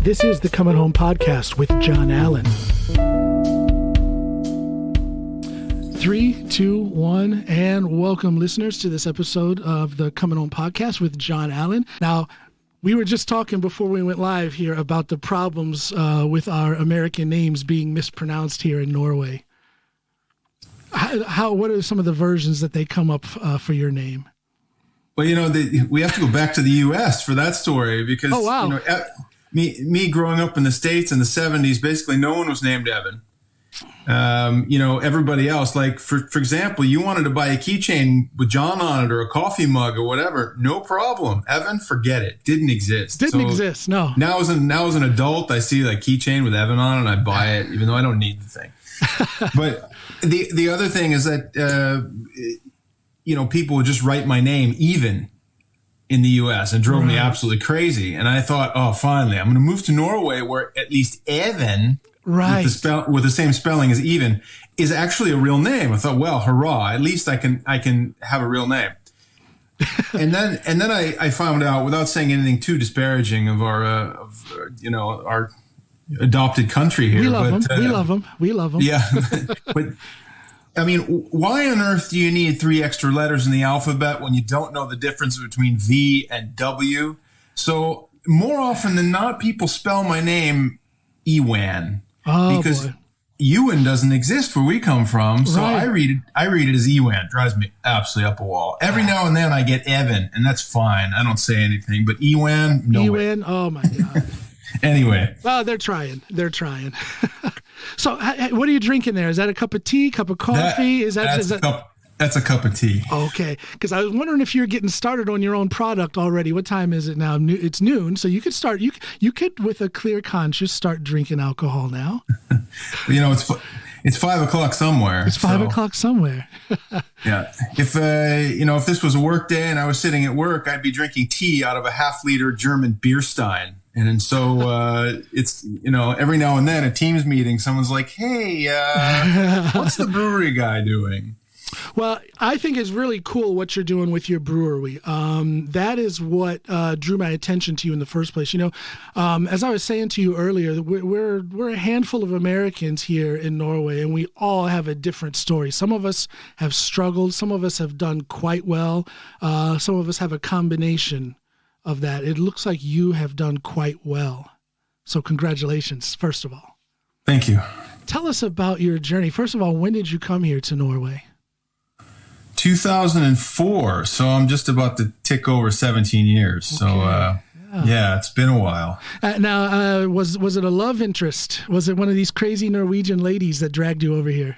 This is the Coming Home Podcast with John Allen. 3, 2, 1, and welcome listeners to this episode of the Coming Home Podcast with John Allen. Now, we were just talking before we went live here about the problems with our American names being mispronounced here in Norway. What are some of the versions that they come up for your name? Well, we have to go back to the U.S. for that story because, me growing up in the States in the 70s, basically no one was named Evan. Everybody else, like, for example, you wanted to buy a keychain with John on it or a coffee mug or whatever, no problem. Evan, forget it. Didn't exist. Didn't exist, no. Now as an adult, I see like keychain with Evan on it and I buy it, even though I don't need the thing. But the other thing is that, people would just write my name even in the U.S. and drove me absolutely crazy. And I thought, oh, finally, I'm going to move to Norway where at least Evan, with the same spelling as even, is actually a real name. I thought, well, hurrah! At least I can have a real name. and then I found out, without saying anything too disparaging of our adopted country here. We love them. We love them. Yeah, but. I mean, why on earth do you need 3 extra letters in the alphabet when you don't know the difference between V and W? So more often than not, people spell my name Ewan because Ewan doesn't exist where we come from. So I read it as Ewan. It drives me absolutely up a wall. Every now and then I get Evan, and that's fine. I don't say anything. But Ewan, no way. Ewan, oh my God. Anyway. Well, they're trying. So what are you drinking there? Is that a cup of tea, cup of coffee? That's a cup of tea. Okay. Because I was wondering if you're getting started on your own product already. What time is it now? It's noon. So you could start, you could with a clear conscience start drinking alcohol now. It's 5 o'clock somewhere. It's 5 o'clock somewhere. Yeah. If this was a work day and I was sitting at work, I'd be drinking tea out of a half-liter German beer stein. And so it's, every now and then at Teams meeting, someone's like, hey, what's the brewery guy doing? Well, I think it's really cool what you're doing with your brewery. That is what drew my attention to you in the first place. As I was saying to you earlier, we're a handful of Americans here in Norway, and we all have a different story. Some of us have struggled. Some of us have done quite well. Some of us have a combination of that. It looks like you have done quite well. So congratulations, first of all. Thank you. Tell us about your journey. First of all, when did you come here to Norway? 2004. So I'm just about to tick over 17 years. Okay. So it's been a while. Now, was it a love interest? Was it one of these crazy Norwegian ladies that dragged you over here?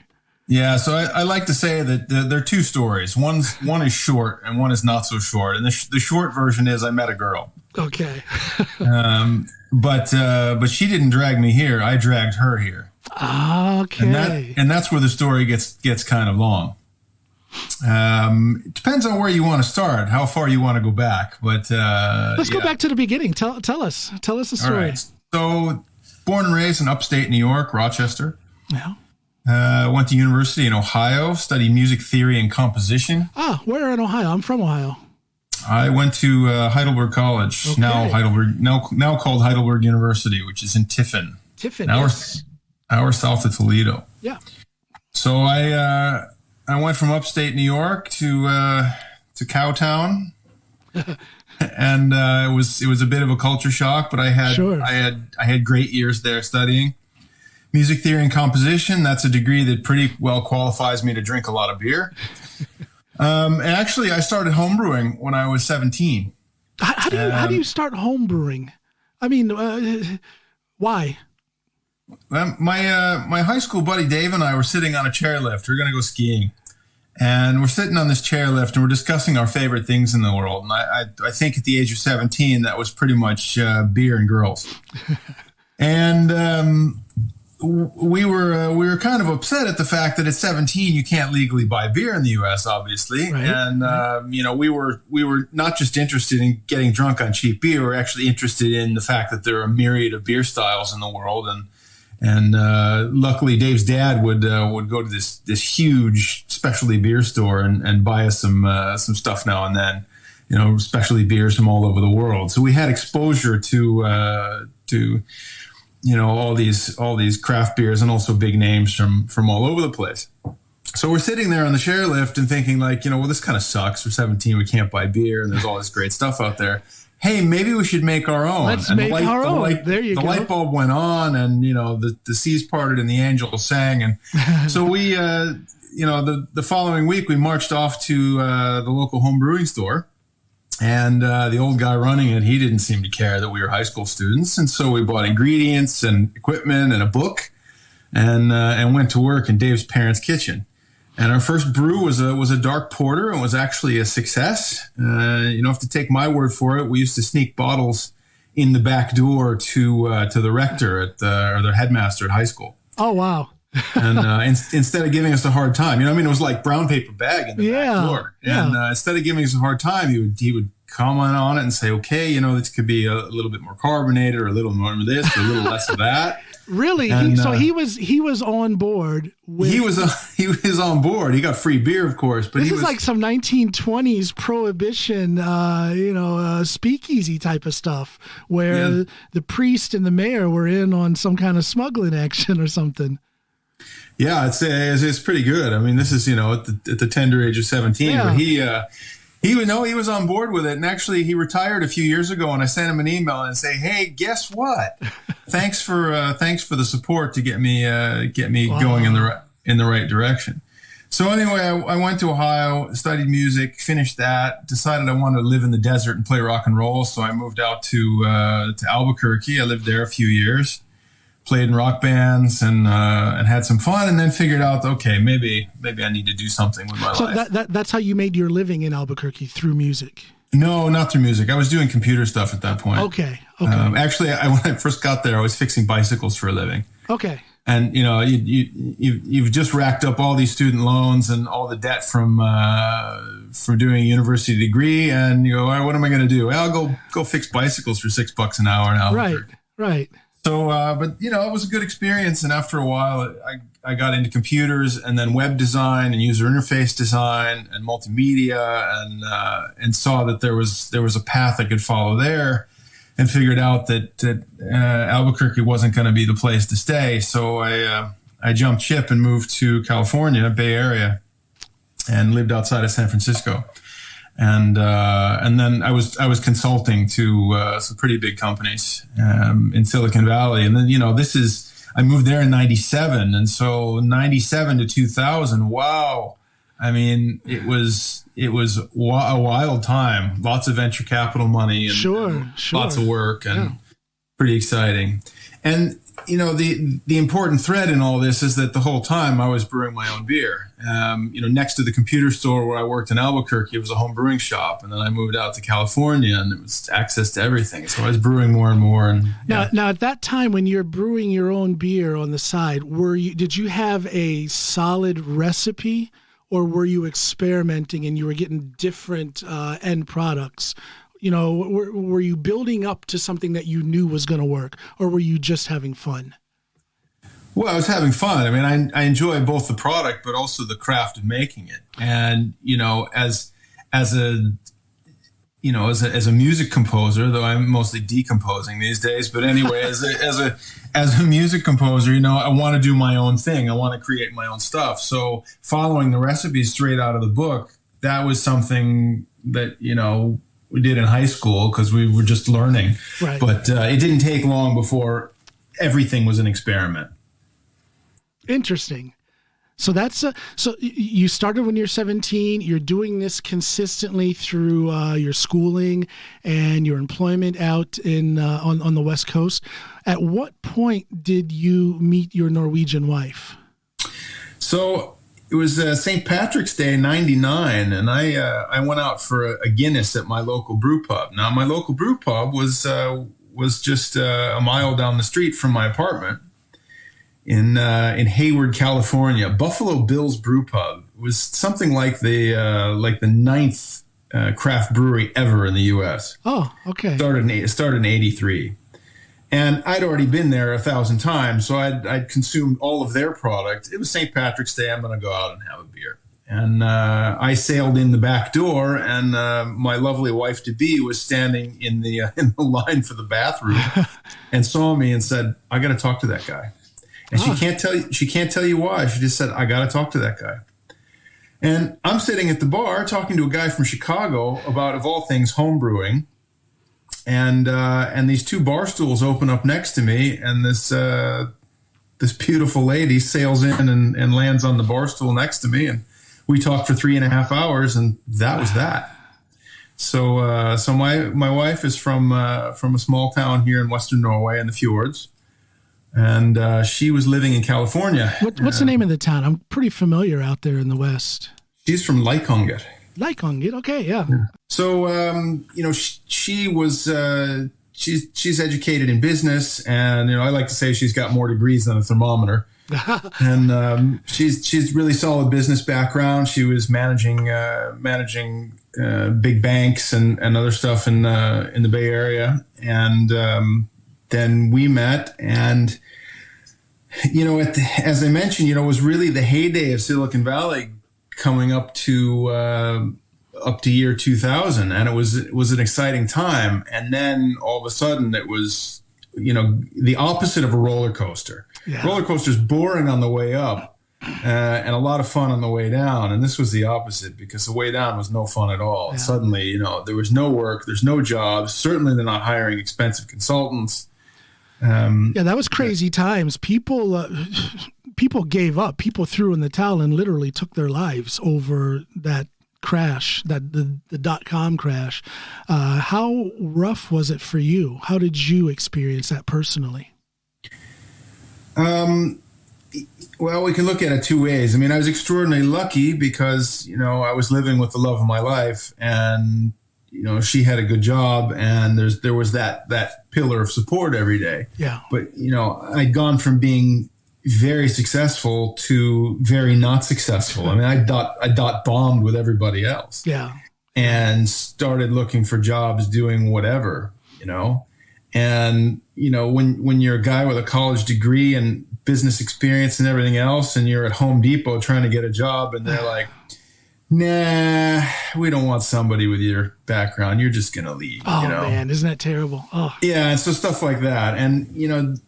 Yeah, so I like to say that there are 2 stories. One is short and one is not so short. And the short version is I met a girl. Okay. But she didn't drag me here. I dragged her here. Okay. And that's where the story gets kind of long. It depends on where you want to start, how far you want to go back. But let's go back to the beginning. Tell us the story. All right. So born and raised in upstate New York, Rochester. Yeah. Went to university in Ohio, studied music theory and composition. Where in Ohio? I'm from Ohio. I went to Heidelberg College, okay. now called Heidelberg University, which is in Tiffin. Tiffin, hour south of Toledo. Yeah. So I went from upstate New York to Cowtown, and it was a bit of a culture shock, but I had great years there studying music theory and composition. That's a degree that pretty well qualifies me to drink a lot of beer. And actually, I started homebrewing when I was 17. How do you start homebrewing? I mean, why? Well, my high school buddy Dave and I were sitting on a chairlift. We were going to go skiing. And we're sitting on this chairlift and we're discussing our favorite things in the world. And I think at the age of 17, that was pretty much beer and girls. And we were kind of upset at the fact that at 17 you can't legally buy beer in the U.S. obviously, right. And we were not just interested in getting drunk on cheap beer. We're actually interested in the fact that there are a myriad of beer styles in the world, and luckily Dave's dad would go to this huge specialty beer store and buy us some stuff now and then. especially beers from all over the world. So we had exposure to all these craft beers and also big names from all over the place. So we're sitting there on the chairlift and thinking like, well, this kind of sucks. We're 17, we can't buy beer, and there's all this great stuff out there. Hey, maybe we should make our own. Let's make our own. There you go. The light bulb went on, and the seas parted and the angels sang, and so we, the following week we marched off to the local home brewing store, and the old guy running it, he didn't seem to care that we were high school students, and so we bought ingredients and equipment and a book, and went to work in Dave's parents' kitchen. And our first brew was a dark porter, and was actually a success. You don't have to take my word for it. We used to sneak bottles in the back door to the rector or the headmaster at high school. Oh wow! And instead of giving us a hard time, it was like brown paper bag in the back door. And instead of giving us a hard time, he would comment on it and say, "Okay, this could be a little bit more carbonated, or a little more of this, or a little less of that." Really? And, he was on board. He was on board. He got free beer, of course. But this is like some 1920s prohibition, speakeasy type of stuff, where the priest and the mayor were in on some kind of smuggling action or something. Yeah, it's pretty good. I mean, this is at the tender age of 17, but he was on board with it, and actually he retired a few years ago. And I sent him an email and say, "Hey, guess what? Thanks for the support to get me going in the right direction." So anyway, I went to Ohio, studied music, finished that, decided I wanted to live in the desert and play rock and roll. So I moved out to Albuquerque. I lived there a few years, played in rock bands, and had some fun, and then figured out, okay, maybe I need to do something with my life. So that's how you made your living in Albuquerque, through music? No, not through music. I was doing computer stuff at that point. Okay. Actually, when I first got there, I was fixing bicycles for a living. Okay. And you've just racked up all these student loans and all the debt from doing a university degree, and you go, all right, what am I going to do? Well, I'll go fix bicycles for $6 an hour in Albuquerque. Right. So, but it was a good experience. And after a while, I got into computers, and then web design and user interface design and multimedia, and saw that there was a path I could follow there, and figured out that Albuquerque wasn't going to be the place to stay. So I jumped ship and moved to California, Bay Area, and lived outside of San Francisco. And then I was consulting to some pretty big companies in Silicon Valley. And then, I moved there in 97. And so 97 to 2000, wow. I mean, it was a wild time. Lots of venture capital money and lots of work, and pretty exciting. And, the important thread in all this is that the whole time I was brewing my own beer. Next to the computer store where I worked in Albuquerque, it was a home brewing shop. And then I moved out to California, and it was access to everything. So I was brewing more and more. And Now at that time, when you're brewing your own beer on the side, did you have a solid recipe, or were you experimenting and you were getting different end products? Were you building up to something that you knew was going to work, or were you just having fun? Well, I was having fun. I mean, I enjoy both the product, but also the craft of making it. And, as a music composer, though I'm mostly decomposing these days, but anyway, as a music composer, I want to do my own thing. I want to create my own stuff. So following the recipes straight out of the book, that was something that, we did in high school because we were just learning. Right. But it didn't take long before everything was an experiment. Interesting. So so you started when you're 17. You're doing this consistently through your schooling and your employment out in on the West Coast. At what point did you meet your Norwegian wife? So it was St. Patrick's Day in '99, and I went out for a Guinness at my local brew pub. Now, my local brew pub was just a mile down the street from my apartment in Hayward, California. Buffalo Bill's Brew Pub. It was something like the ninth craft brewery ever in the U.S. Oh, okay. It started in '83. And I'd already been there 1,000 times, so I'd consumed all of their product. It was St. Patrick's Day. I'm going to go out and have a beer. And I sailed in the back door, and my lovely wife-to-be was standing in the line for the bathroom and saw me and said, "I got to talk to that guy." And she can't tell you why. She just said, "I got to talk to that guy." And I'm sitting at the bar talking to a guy from Chicago about, of all things, home brewing. And these two bar stools open up next to me, and this beautiful lady sails in and lands on the bar stool next to me, and we talked for 3.5 hours, and that was that. So my wife is from a small town here in Western Norway in the fjords, and she was living in California. What's the name of the town? I'm pretty familiar out there in the West. She's from Leikanger. Leikanger, okay, yeah. So she was she's educated in business, and I like to say she's got more degrees than a thermometer. And she's really solid business background. She was managing big banks and other stuff in the Bay Area, and then we met, and as I mentioned, it was really the heyday of Silicon Valley coming up to year 2000, and it was an exciting time. And then all of a sudden, it was the opposite of a roller coaster. Yeah. Roller coaster's boring on the way up, and a lot of fun on the way down. And this was the opposite, because the way down was no fun at all. Yeah. Suddenly, there was no work, there's no jobs. Certainly, they're not hiring expensive consultants. That was crazy times. People gave up. People threw in the towel and literally took their lives over that crash, the .com crash. How rough was it for you? How did you experience that personally? Well, we can look at it two ways. I mean, I was extraordinarily lucky because, I was living with the love of my life, and, she had a good job, and there was that pillar of support every day. Yeah. But, I'd gone from being very successful to very not successful. I mean, I dot bombed with everybody else. Yeah. And started looking for jobs doing whatever, And, when you're a guy with a college degree and business experience and everything else, and you're at Home Depot trying to get a job, and they're like, "Nah, we don't want somebody with your background. You're just going to leave." Oh, man, isn't that terrible? Oh. Yeah. And so stuff like that. And,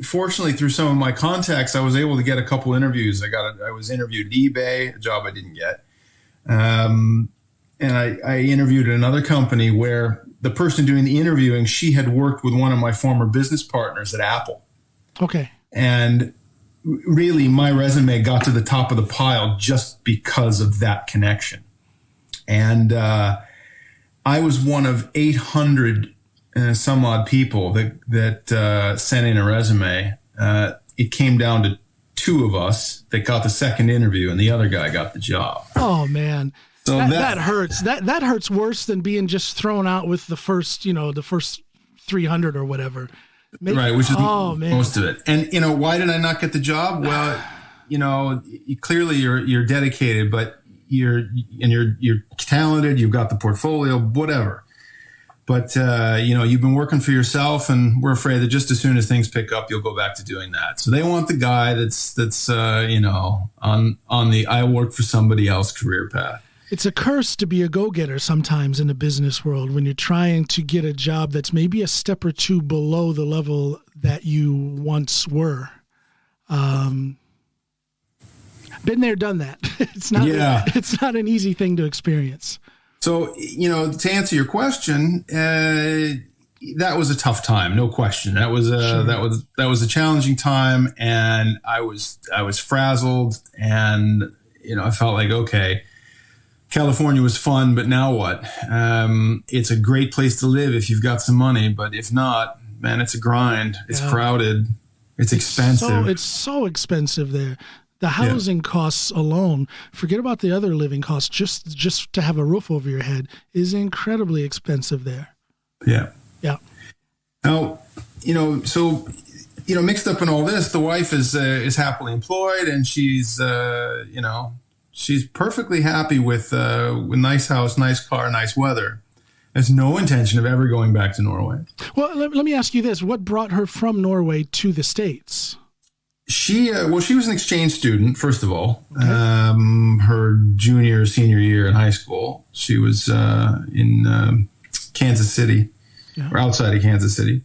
fortunately, through some of my contacts, I was able to get a couple interviews. I was interviewed at eBay, a job I didn't get. And I interviewed at another company where the person doing the interviewing, she had worked with one of my former business partners at Apple. Okay. And really, my resume got to the top of the pile just because of that connection. And I was one of 800 some odd people that sent in a resume. It came down to two of us that got the second interview, and the other guy got the job. Oh, man. So that hurts. That hurts worse than being just thrown out with the first 300 or whatever. Right, which is most of it. And why did I not get the job? Well, clearly you're dedicated, but you're talented. You've got the portfolio, whatever. But you've been working for yourself, and we're afraid that just as soon as things pick up, you'll go back to doing that. So they want the guy that's on the I work for somebody else career path. It's a curse to be a go-getter sometimes in the business world when you're trying to get a job that's maybe a step or two below the level that you once were. Been there, done that. It's not an easy thing to experience. So, to answer your question, that was a tough time, no question. That was a challenging time, and I was frazzled, and I felt like, okay, California was fun, but now what? It's a great place to live if you've got some money, but if not, man, it's a grind. It's crowded. It's expensive. It's so expensive there. The housing costs alone, forget about the other living costs, just to have a roof over your head is incredibly expensive there. Yeah. Yeah. Now, mixed up in all this, the wife is happily employed, and she's perfectly happy with nice house, nice car, nice weather. Has no intention of ever going back to Norway. Well, let me ask you this. What brought her from Norway to the States? She was an exchange student, first of all. Okay. Her senior year in high school. She was in Kansas City, or outside of Kansas City,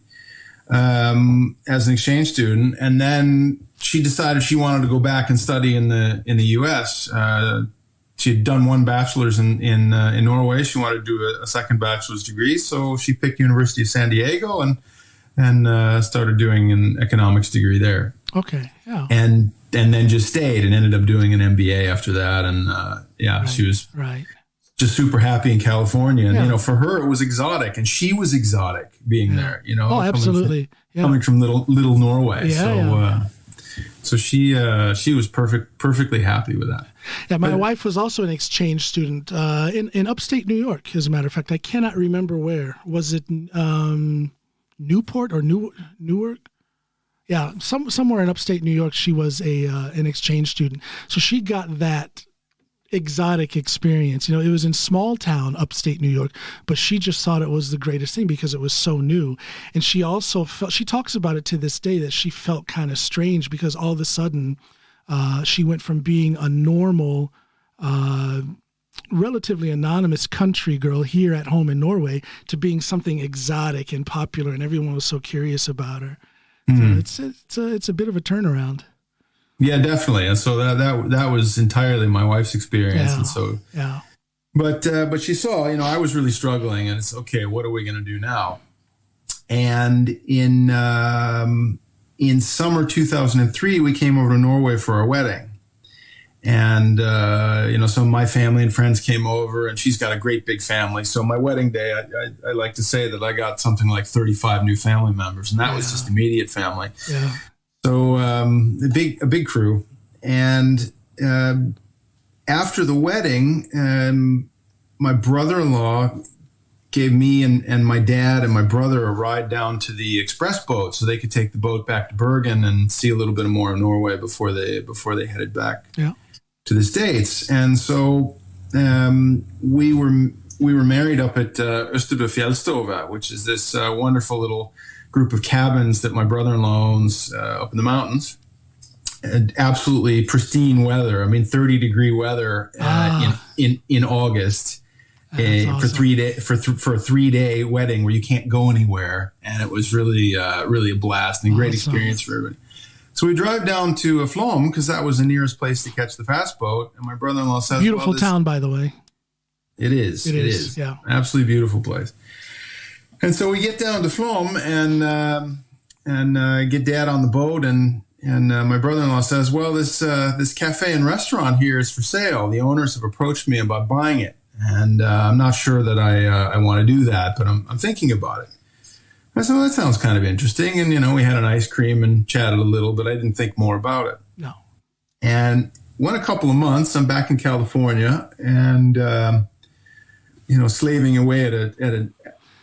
as an exchange student. And then she decided she wanted to go back and study in the U.S. She had done one bachelor's in Norway. She wanted to do a second bachelor's degree, so she picked University of San Diego and started doing an economics degree there. Okay, yeah. And then just stayed and ended up doing an MBA after that. And Right, she was right. just super happy in California. And for her it was exotic, and she was exotic being there. Oh, absolutely. Coming from little Norway. Yeah, So she was perfectly happy with that. Yeah, my wife was also an exchange student in upstate New York. As a matter of fact, I cannot remember where. Was it Newport or Newark? Yeah, somewhere in upstate New York. She was an exchange student, so she got that exotic experience. It was in small town upstate New York, but she just thought it was the greatest thing because it was so new. And she also she talks about it to this day, that she felt kind of strange because all of a sudden she went from being a normal, relatively anonymous country girl here at home in Norway to being something exotic and popular, and everyone was so curious about her. So it's a bit of a turnaround. Yeah, definitely. And so that was entirely my wife's experience. Yeah. And so, yeah. But she saw, I was really struggling, and it's okay. What are we going to do now? And in summer 2003, we came over to Norway for our wedding, and some of my family and friends came over, and she's got a great big family. So my wedding day, I like to say that I got something like 35 new family members, and that was just immediate family. Yeah. So a big crew, and after the wedding, my brother-in-law gave me and my dad and my brother a ride down to the express boat, so they could take the boat back to Bergen and see a little bit more of Norway before they headed back to the States. And so we were married up at Østerbø Fjellstove, which is this wonderful little group of cabins that my brother-in-law owns up in the mountains. Absolutely pristine weather. I mean, 30-degree weather in August awesome. for 3 day for a 3-day wedding where you can't go anywhere, and it was really a blast and a great experience for everybody. So we drive down to Flåm because that was the nearest place to catch the fast boat, and my brother-in-law says, "Beautiful town, by the way." It is. It is. Yeah, absolutely beautiful place. And so we get down to Flåm and get Dad on the boat, and my brother-in-law says, "Well, this cafe and restaurant here is for sale. The owners have approached me about buying it, and I'm not sure that I want to do that, but I'm thinking about it." I said, "Well, that sounds kind of interesting." And we had an ice cream and chatted a little, but I didn't think more about it. No. And went a couple of months. I'm back in California, and slaving away at an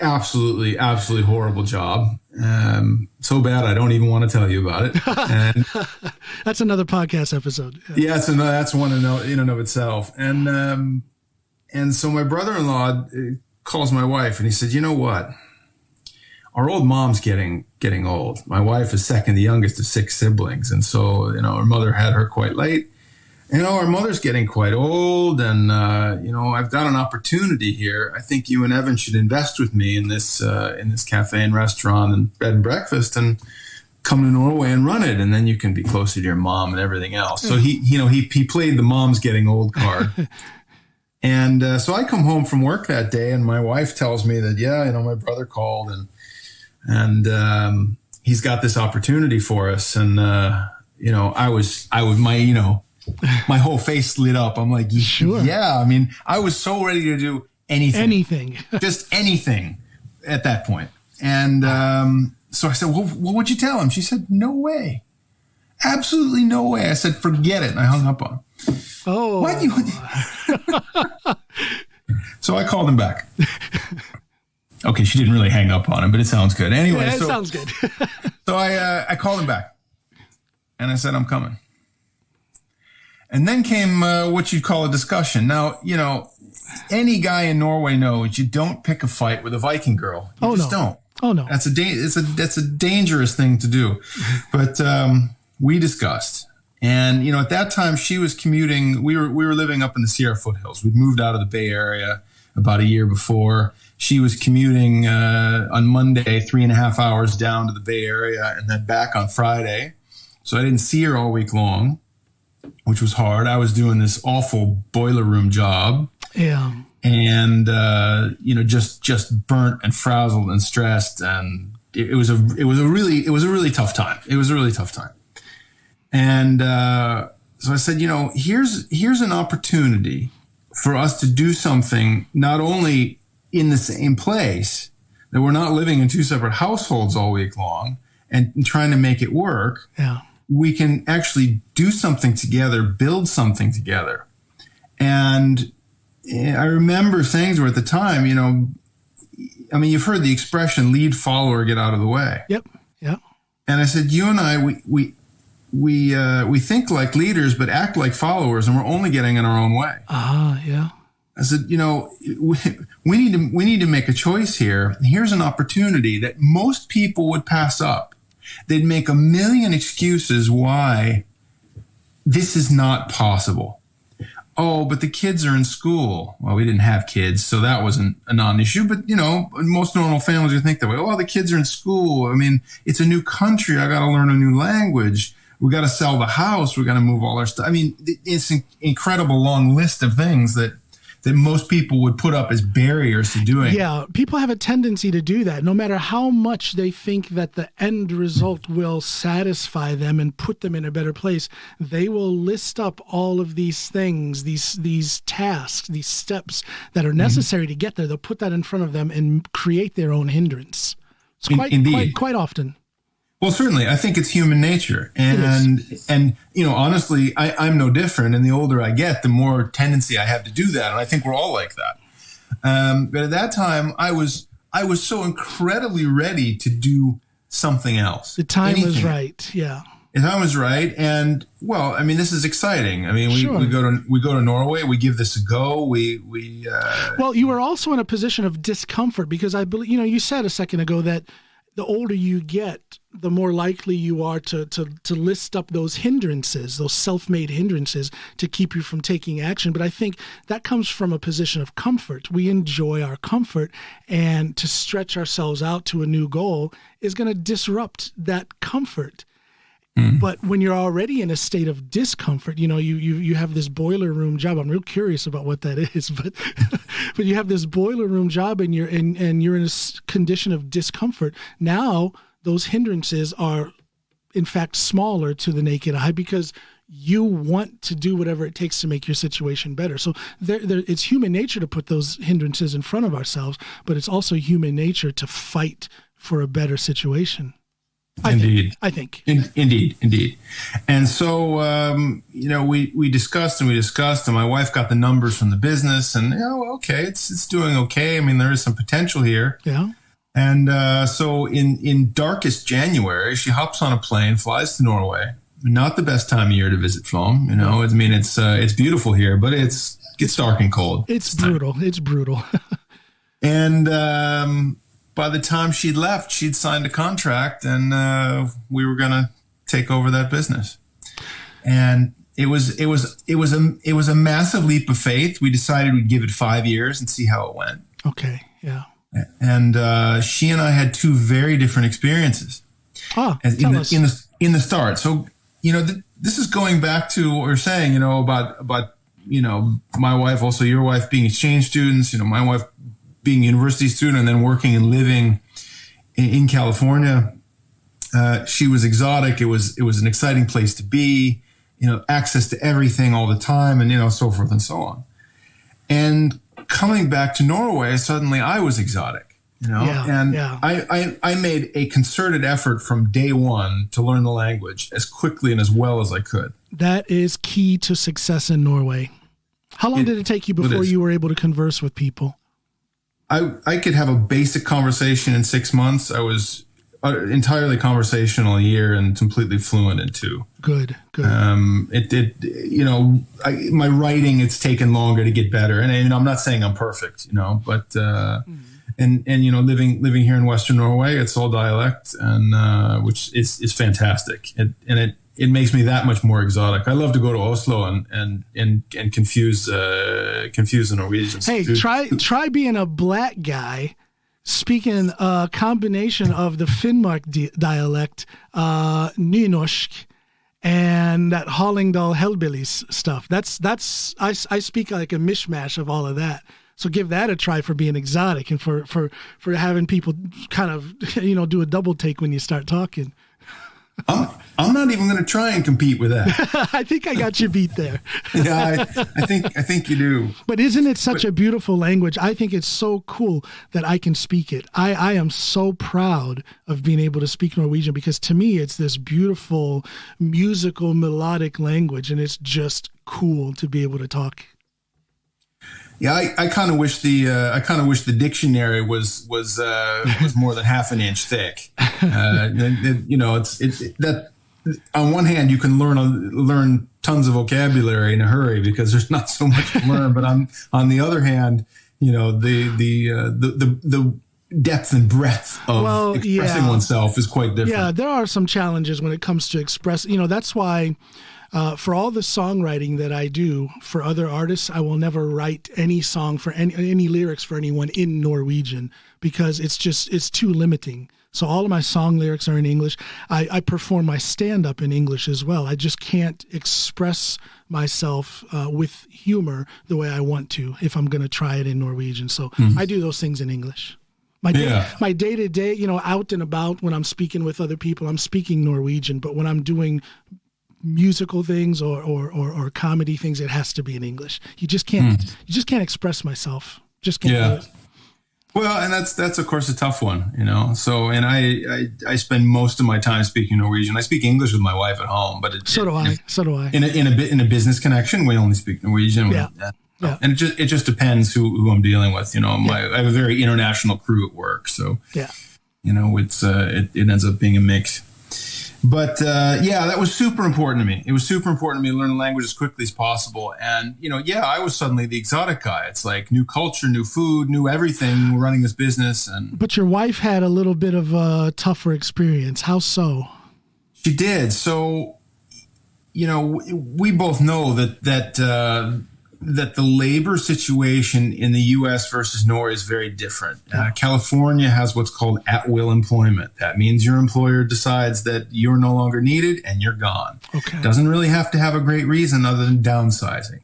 absolutely horrible job. So bad I don't even want to tell you about it. And that's another podcast episode. Yeah, so no, that's one in and of itself. And so my brother-in-law calls my wife, and he said, "You know what? Our old mom's getting old. My wife is second, the youngest of 6 siblings, and so her mother had her quite late. Our mother's getting quite old, and I've got an opportunity here. I think you and Evan should invest with me in this cafe and restaurant and bed and breakfast, and come to Norway and run it, and then you can be closer to your mom and everything else." So he played the mom's getting old card. And so I come home from work that day, and my wife tells me that my brother called, and he's got this opportunity for us, and my whole face lit up. I'm like, sure. Yeah. I mean, I was so ready to do anything, just anything at that point. And so I said, "Well, what would you tell him?" She said, "No way. Absolutely no way." I said, "Forget it." And I hung up on him. Oh. What? So I called him back. Okay, she didn't really hang up on him, but it sounds good. Anyway, it sounds good. So I called him back, and I said, "I'm coming." And then came what you'd call a discussion. Now, any guy in Norway knows you don't pick a fight with a Viking girl. You just don't. Oh no, that's a dangerous thing to do. But we discussed. And, at that time she was commuting. We were living up in the Sierra foothills. We'd moved out of the Bay Area about a year before. She was commuting on Monday, 3.5 hours down to the Bay Area and then back on Friday. So I didn't see her all week long, which was hard. I was doing this awful boiler room job. Yeah. And, just burnt and frazzled and stressed. And it was a really tough time. It was a really tough time. And so I said, here's an opportunity for us to do something not only in the same place, that we're not living in two separate households all week long and trying to make it work. Yeah. We can actually do something together, build something together. And I remember saying to her at the time, you've heard the expression lead, follower, get out of the way. Yep. And I said, you and I, we think like leaders, but act like followers, and we're only getting in our own way. Yeah. I said, we need to make a choice here. Here's an opportunity that most people would pass up. They'd make a million excuses why this is not possible. Oh, but the kids are in school. Well, we didn't have kids, so that wasn't a non-issue. But, most normal families would think that way. Oh, the kids are in school. I mean, it's a new country. I got to learn a new language. We got to sell the house. We got to move all our stuff. I mean, it's an incredible long list of things that most people would put up as barriers to doing. Yeah, people have a tendency to do that. No matter how much they think that the end result will satisfy them and put them in a better place, they will list up all of these things, these tasks, these steps that are necessary to get there. They'll put that in front of them and create their own hindrance. It's quite often. Well, certainly. I think it's human nature. And honestly, I'm no different. And the older I get, the more tendency I have to do that. And I think we're all like that. But at that time, I was so incredibly ready to do something else. The time was right. Yeah. The time was right. And this is exciting. I mean, we go to Norway, we give this a go. Well, you were also in a position of discomfort because I believe, you said a second ago that the older you get, the more likely you are to list up those hindrances, those self-made hindrances to keep you from taking action. But I think that comes from a position of comfort. We enjoy our comfort, and to stretch ourselves out to a new goal is going to disrupt that comfort. But when you're already in a state of discomfort, you have this boiler room job. I'm real curious about what that is, but but you have this boiler room job and you're in a condition of discomfort. Now those hindrances are in fact smaller to the naked eye because you want to do whatever it takes to make your situation better. So it's human nature to put those hindrances in front of ourselves, but it's also human nature to fight for a better situation. Indeed. I think. Indeed. And so, we discussed and my wife got the numbers from the business and, okay, it's doing okay. I mean, there is some potential here. Yeah. And so in darkest January, she hops on a plane, flies to Norway. Not the best time of year to visit Flåm. It's beautiful here, but it's dark and cold. It's brutal. It's brutal. And, by the time she'd left, she'd signed a contract and we were going to take over that business. And it was a massive leap of faith. We decided we'd give it 5 years and see how it went. Okay. Yeah. And she and I had two very different experiences in the start. So, this is going back to what we're saying, about my wife, also your wife being exchange students, my wife being a university student and then working and living in California. She was exotic. It was an exciting place to be, access to everything all the time and, so forth and so on. And coming back to Norway, suddenly I was exotic, I made a concerted effort from day one to learn the language as quickly and as well as I could. That is key to success in Norway. How long did it take you before you were able to converse with people? I could have a basic conversation in 6 months. I was entirely conversational a year and completely fluent in 2. Good. My writing, it's taken longer to get better. And I'm not saying I'm perfect, but, and living here in Western Norway, it's all dialect and, which is fantastic. And it makes me that much more exotic. I love to go to Oslo and confuse the Norwegians. Hey, try being a black guy speaking a combination of the Finnmark dialect, nynorsk, and that Hallingdal hellbillies stuff. I speak like a mishmash of all of that. So give that a try for being exotic and for having people kind of, do a double take when you start talking. I'm not even going to try and compete with that. I think I got you beat there. Yeah, I think you do. But isn't it such a beautiful language? I think it's so cool that I can speak it. I am so proud of being able to speak Norwegian, because to me it's this beautiful musical melodic language, and it's just cool to be able to talk. Yeah, I kind of wish the dictionary was more than half an inch thick. It's that on one hand you can learn tons of vocabulary in a hurry because there's not so much to learn, but on the other hand, the depth and breadth of expressing oneself is quite different. Yeah, there are some challenges when it comes to express. That's why. For all the songwriting that I do for other artists, I will never write any song for any lyrics for anyone in Norwegian, because it's too limiting. So all of my song lyrics are in English. I perform my stand-up in English as well. I just can't express myself with humor the way I want to if I'm going to try it in Norwegian. So I do those things in English. My day-to-day, out and about when I'm speaking with other people, I'm speaking Norwegian. But when I'm doing musical things or comedy things, it has to be in English. You just can't express myself. Just can't do it. Well, and that's of course a tough one, So, and I spend most of my time speaking Norwegian. I speak English with my wife at home, but so do I. In a business connection, we only speak Norwegian. Yeah. And it just depends who I'm dealing with. I have a very international crew at work, so it's it ends up being a mix. But that was super important to me. It was super important to me to learn the language as quickly as possible. And, I was suddenly the exotic guy. It's like new culture, new food, new everything. We're running this business. But your wife had a little bit of a tougher experience. How so? She did. So, we both know that the labor situation in the U.S. versus Norway is very different. California has what's called at-will employment. That means your employer decides that you're no longer needed and you're gone. Okay. Doesn't really have to have a great reason other than downsizing.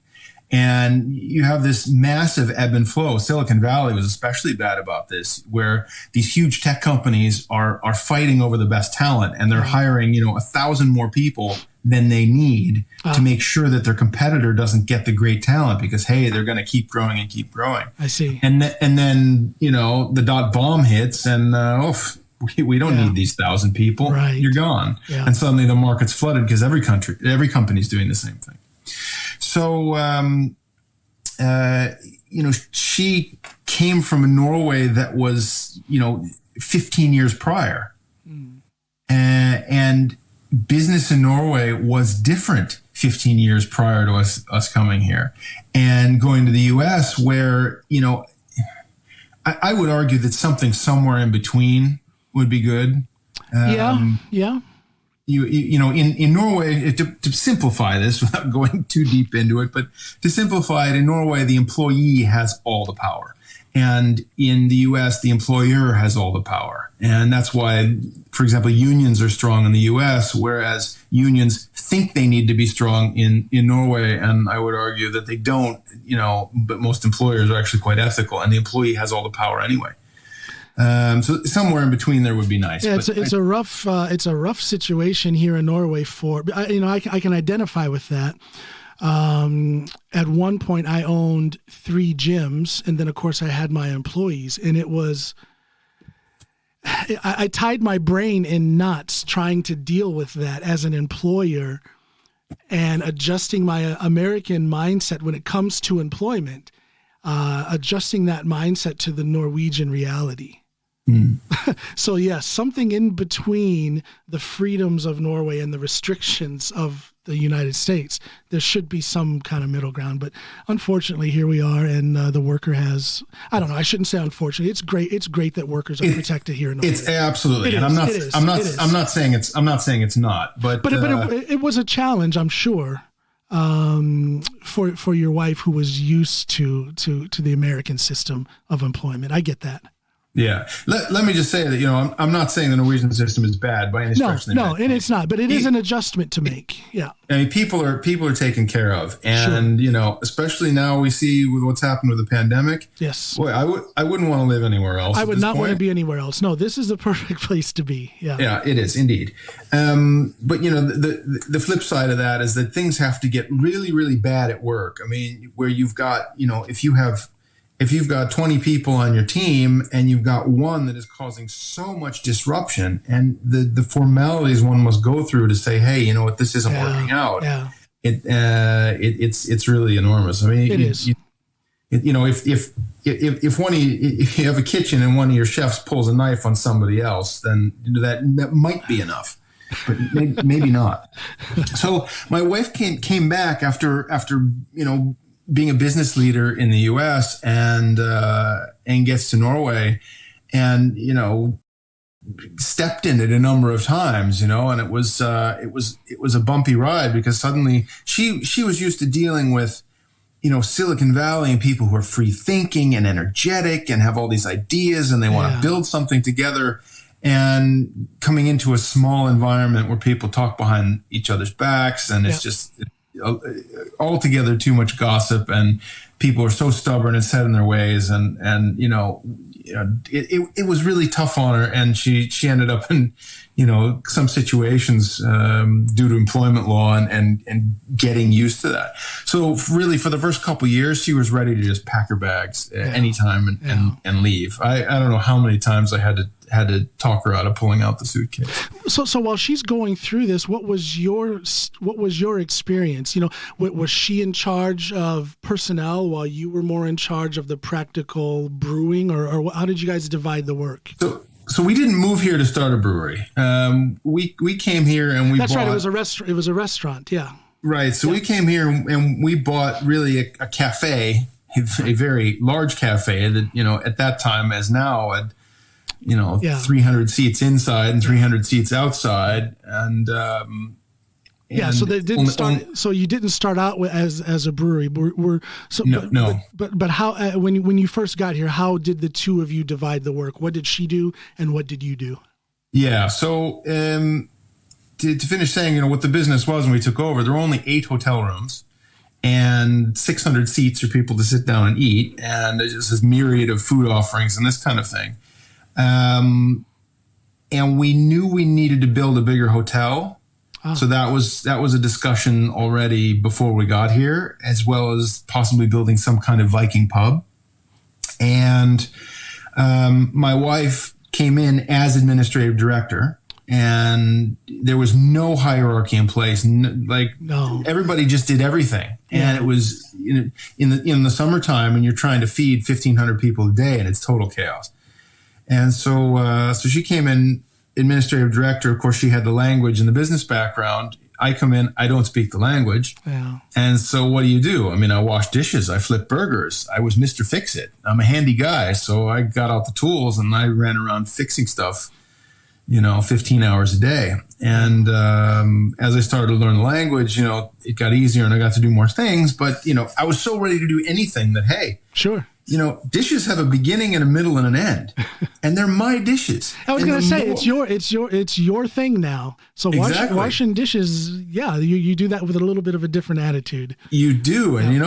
And you have this massive ebb and flow. Silicon Valley was especially bad about this, where these huge tech companies are fighting over the best talent, and they're hiring, 1,000 more people than they need to make sure that their competitor doesn't get the great talent, because, hey, they're going to keep growing and keep growing. I see. And then, the dot bomb hits and, we don't need these 1,000 people. Right. You're gone. Yeah. And suddenly the market's flooded because every company's doing the same thing. So, she came from a Norway that was, 15 years prior. And business in Norway was different 15 years prior to us coming here and going to the U.S., where, I would argue that something somewhere in between would be good. Yeah. In Norway, to simplify this without going too deep into it, but to simplify it, in Norway, the employee has all the power. And in the U.S., the employer has all the power. And that's why, for example, unions are strong in the U.S., whereas unions think they need to be strong in Norway. And I would argue that they don't, but most employers are actually quite ethical, and the employee has all the power anyway. So somewhere in between there would be nice. Yeah, it's a rough situation here in Norway I can identify with that. At one point I owned 3 gyms, and then of course I had my employees, and I tied my brain in knots trying to deal with that as an employer and adjusting my American mindset when it comes to employment, adjusting that mindset to the Norwegian reality. So yes, something in between the freedoms of Norway and the restrictions of the United States. There should be some kind of middle ground, but unfortunately here we are, and the worker has, I don't know, I shouldn't say unfortunately. It's great that workers are protected here in Norway. It's absolutely. I'm not saying it's not, but it was a challenge, I'm sure. For your wife who was used to the American system of employment. I get that. Yeah. Let me just say that, I'm not saying the Norwegian system is bad by any stretch. No, and it's not, but it is an adjustment to make. Yeah. I mean, people are taken care of. And, especially now we see with what's happened with the pandemic. Yes. Boy, I wouldn't want to live anywhere else. I would not want to be anywhere else. No, this is the perfect place to be. Yeah. Yeah, it is indeed. But, the flip side of that is that things have to get really, really bad at work. I mean, where you've got, if you've got 20 people on your team and you've got one that is causing so much disruption, and the formalities one must go through to say, hey, you know what, this isn't working out. Yeah. It's really enormous. I mean, it is. If you have a kitchen and one of your chefs pulls a knife on somebody else, then that might be enough, but maybe not. So my wife came back after being a business leader in the U.S. and gets to Norway, and stepped in it a number of times, and it was a bumpy ride, because suddenly she was used to dealing with Silicon Valley and people who are free thinking and energetic and have all these ideas and they want to build something together, and coming into a small environment where people talk behind each other's backs, and it's just altogether too much gossip, and people are so stubborn and set in their ways, and it was really tough on her, and she ended up in some situations due to employment law and getting used to that. So really, for the first couple of years, she was ready to just pack her bags anytime and leave. I don't know how many times I had to talk her out of pulling out the suitcase. So while she's going through this, what was your experience? Was she in charge of personnel while you were more in charge of the practical brewing, or how did you guys divide the work? So we didn't move here to start a brewery. We came here and That's right. It was a restaurant. It was a restaurant. Yeah. Right. So we came here and we bought really a cafe, a very large cafe that at that time, as now, had 300 seats inside and 300 seats outside, and so they didn't start. So you didn't start out as a brewery. No. But how when you first got here, how did the two of you divide the work? What did she do, and what did you do? Yeah. So to finish saying, what the business was when we took over, there were only 8 hotel rooms and 600 seats for people to sit down and eat, and there's just this myriad of food offerings and this kind of thing. And we knew we needed to build a bigger hotel. Oh. So that was a discussion already before we got here, as well as possibly building some kind of Viking pub. And my wife came in as administrative director, and there was no hierarchy in place. Everybody just did everything. And it was in the summertime, and you're trying to feed 1,500 people a day, and it's total chaos. And so she came in administrative director. Of course, she had the language and the business background. I come in, I don't speak the language. Yeah. And so what do? I mean, I wash dishes, I flip burgers. I was Mr. Fix-It. I'm a handy guy. So I got out the tools and I ran around fixing stuff, 15 hours a day. And as I started to learn the language, it got easier and I got to do more things. But, I was so ready to do anything that, hey. Sure. Dishes have a beginning and a middle and an end, and they're my dishes. I was going to say it's your thing now. So washing dishes, you do that with a little bit of a different attitude. You do, and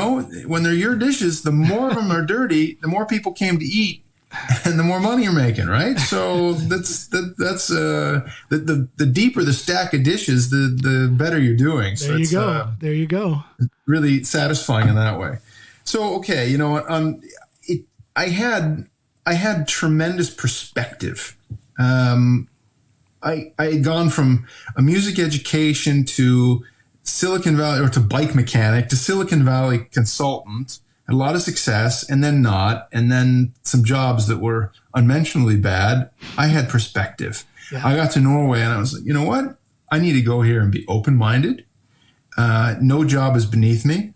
when they're your dishes, the more of them are dirty, the more people came to eat, and the more money you're making, right? So that's the deeper the stack of dishes, the better you're doing. There you go. There you go. Really satisfying in that way. So okay, I had tremendous perspective. I had gone from a music education to Silicon Valley, or to bike mechanic, to Silicon Valley consultant, had a lot of success, and then not, and then some jobs that were unmentionably bad. I had perspective. Yeah. I got to Norway, and I was like, you know what? I need to go here and be open-minded. No job is beneath me.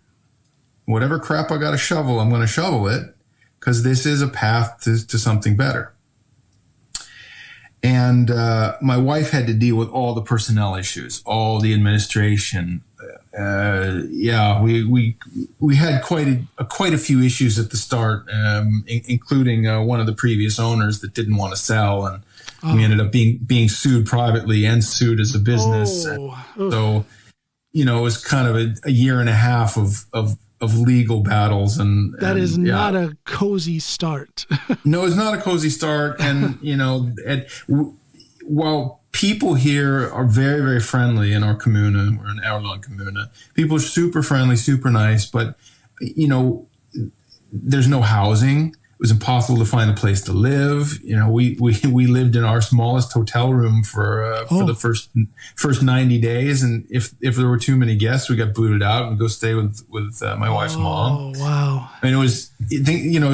Whatever crap I got to shovel, I'm going to shovel it, because this is a path to something better. And my wife had to deal with all the personnel issues, all the administration. We had quite a few issues at the start, including one of the previous owners that didn't want to sell, and we ended up being sued privately and sued as a business. So, it was kind of a year and a half of legal battles, and that is not a cozy start. No, it's not a cozy start. And, while people here are very, very friendly in our commune, we're in Aurland commune, people are super friendly, super nice, but, there's no housing. It was impossible to find a place to live. We lived in our smallest hotel room for the first 90 days, and if there were too many guests, we got booted out and go stay with my wife's mom. Oh wow! And it was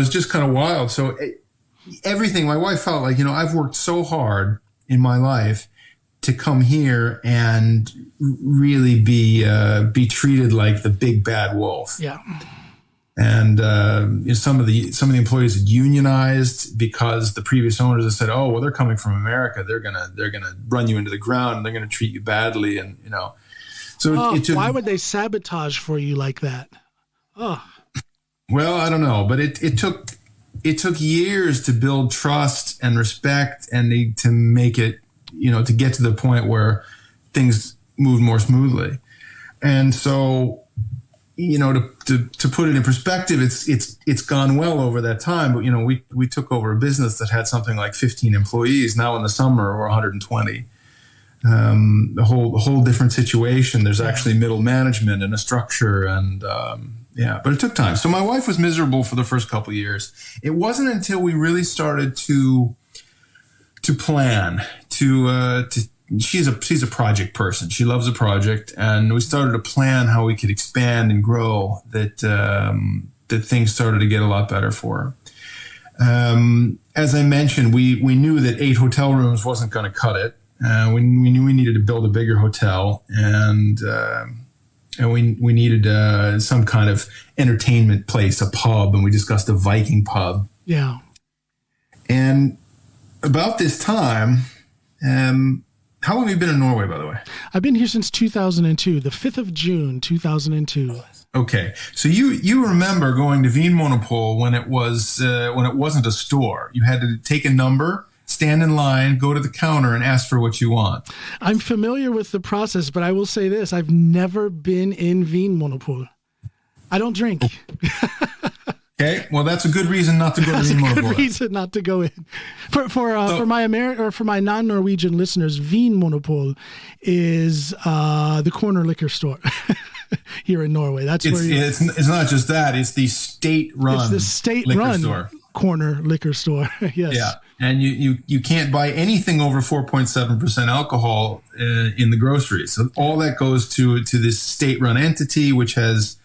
just kind of wild. So everything, my wife felt like I've worked so hard in my life to come here and really be treated like the big bad wolf. Yeah. And some of the employees had unionized because the previous owners had said, "Oh, well, they're coming from America. They're gonna run you into the ground, and they're gonna treat you badly." And so it took, why would they sabotage for you like that? Oh, well, I don't know, but it took years to build trust and respect, and to make it to get to the point where things moved more smoothly. And so, to put it in perspective, it's gone well over that time. But we took over a business that had something like 15 employees. Now in the summer we're 120. A whole different situation. There's actually middle management and a structure, and but it took time. So my wife was miserable for the first couple of years. It wasn't until we really started to plan she's a project person. She loves a project, and we started to plan how we could expand and grow. That things started to get a lot better for her. As I mentioned, we knew that 8 hotel rooms wasn't going to cut it. We knew we needed to build a bigger hotel, and we needed some kind of entertainment place, a pub, and we discussed a Viking pub. Yeah. And about this time. How long have you been in Norway, by the way? I've been here since 2002, the 5th of June, 2002. Okay. So you remember going to Vinmonopol when it wasn't a store. You had to take a number, stand in line, go to the counter, and ask for what you want. I'm familiar with the process, but I will say this. I've never been in Vinmonopol. I don't drink. Okay, well, that's a good reason not to go to Vinmonopol. That's a good reason not to go in. For my non-Norwegian listeners, Vinmonopol is the corner liquor store here in Norway. That's it's not just that; it's the state-run. It's the state-run store. Corner liquor store. Yes. Yeah, and you can't buy anything over 4.7% alcohol in the groceries. So all that goes to this state-run entity, which has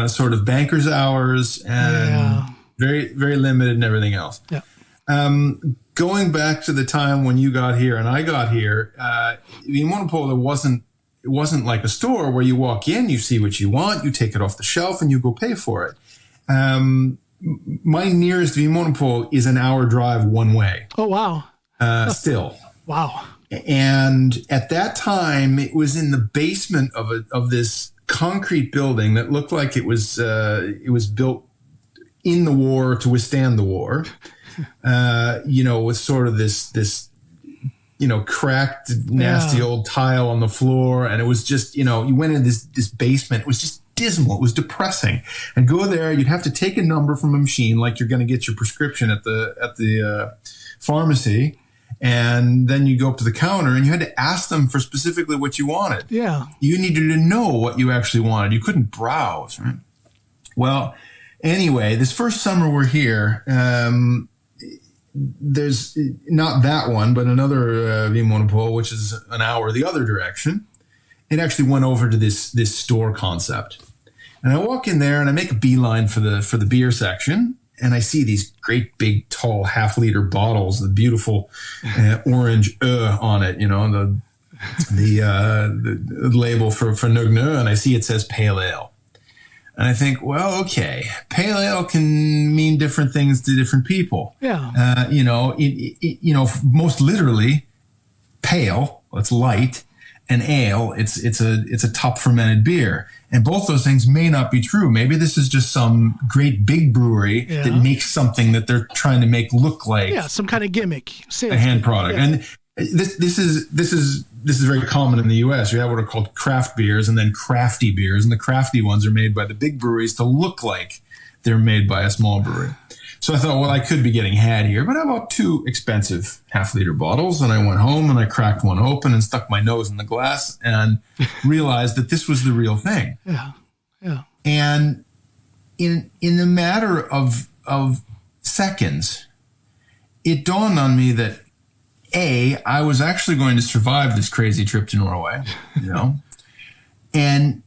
sort of banker's hours and very, very limited and everything else. Yeah. Going back to the time when you got here and I got here, Vinmonopol, it wasn't like a store where you walk in, you see what you want, you take it off the shelf, and you go pay for it. My nearest Vinmonopol is an hour drive one way. Oh, wow. Still. Wow. And at that time, it was in the basement of this concrete building that looked like it was built in the war to withstand the war. With sort of this cracked, nasty old tile on the floor, and it was just you went in this basement. It was just dismal. It was depressing. And go there, you'd have to take a number from a machine, like you're going to get your prescription at the pharmacy. And then you go up to the counter and you had to ask them for specifically what you wanted. Yeah. You needed to know what you actually wanted. You couldn't browse, right? Well, anyway, this first summer we're here, there's not that one, but another Vinmonopol, which is an hour the other direction. It actually went over to this store concept. And I walk in there and I make a beeline for the beer section. And I see these great big tall half-liter bottles, the beautiful orange on it, the label for Nugna, and I see it says pale ale. And I think, well, okay, pale ale can mean different things to different people. Yeah. Most literally, pale, it's light, and ale, it's a top fermented beer. And both those things may not be true. Maybe this is just some great big brewery that makes something that they're trying to make look like some kind of gimmick, a hand product. Yeah. And this is very common in the U.S. You have what are called craft beers and then crafty beers, and the crafty ones are made by the big breweries to look like they're made by a small brewery. So I thought, well, I could be getting had here, but I bought 2 expensive half-liter bottles, and I went home and I cracked one open and stuck my nose in the glass and realized that this was the real thing. Yeah, yeah. And in a matter of seconds, it dawned on me that I was actually going to survive this crazy trip to Norway, and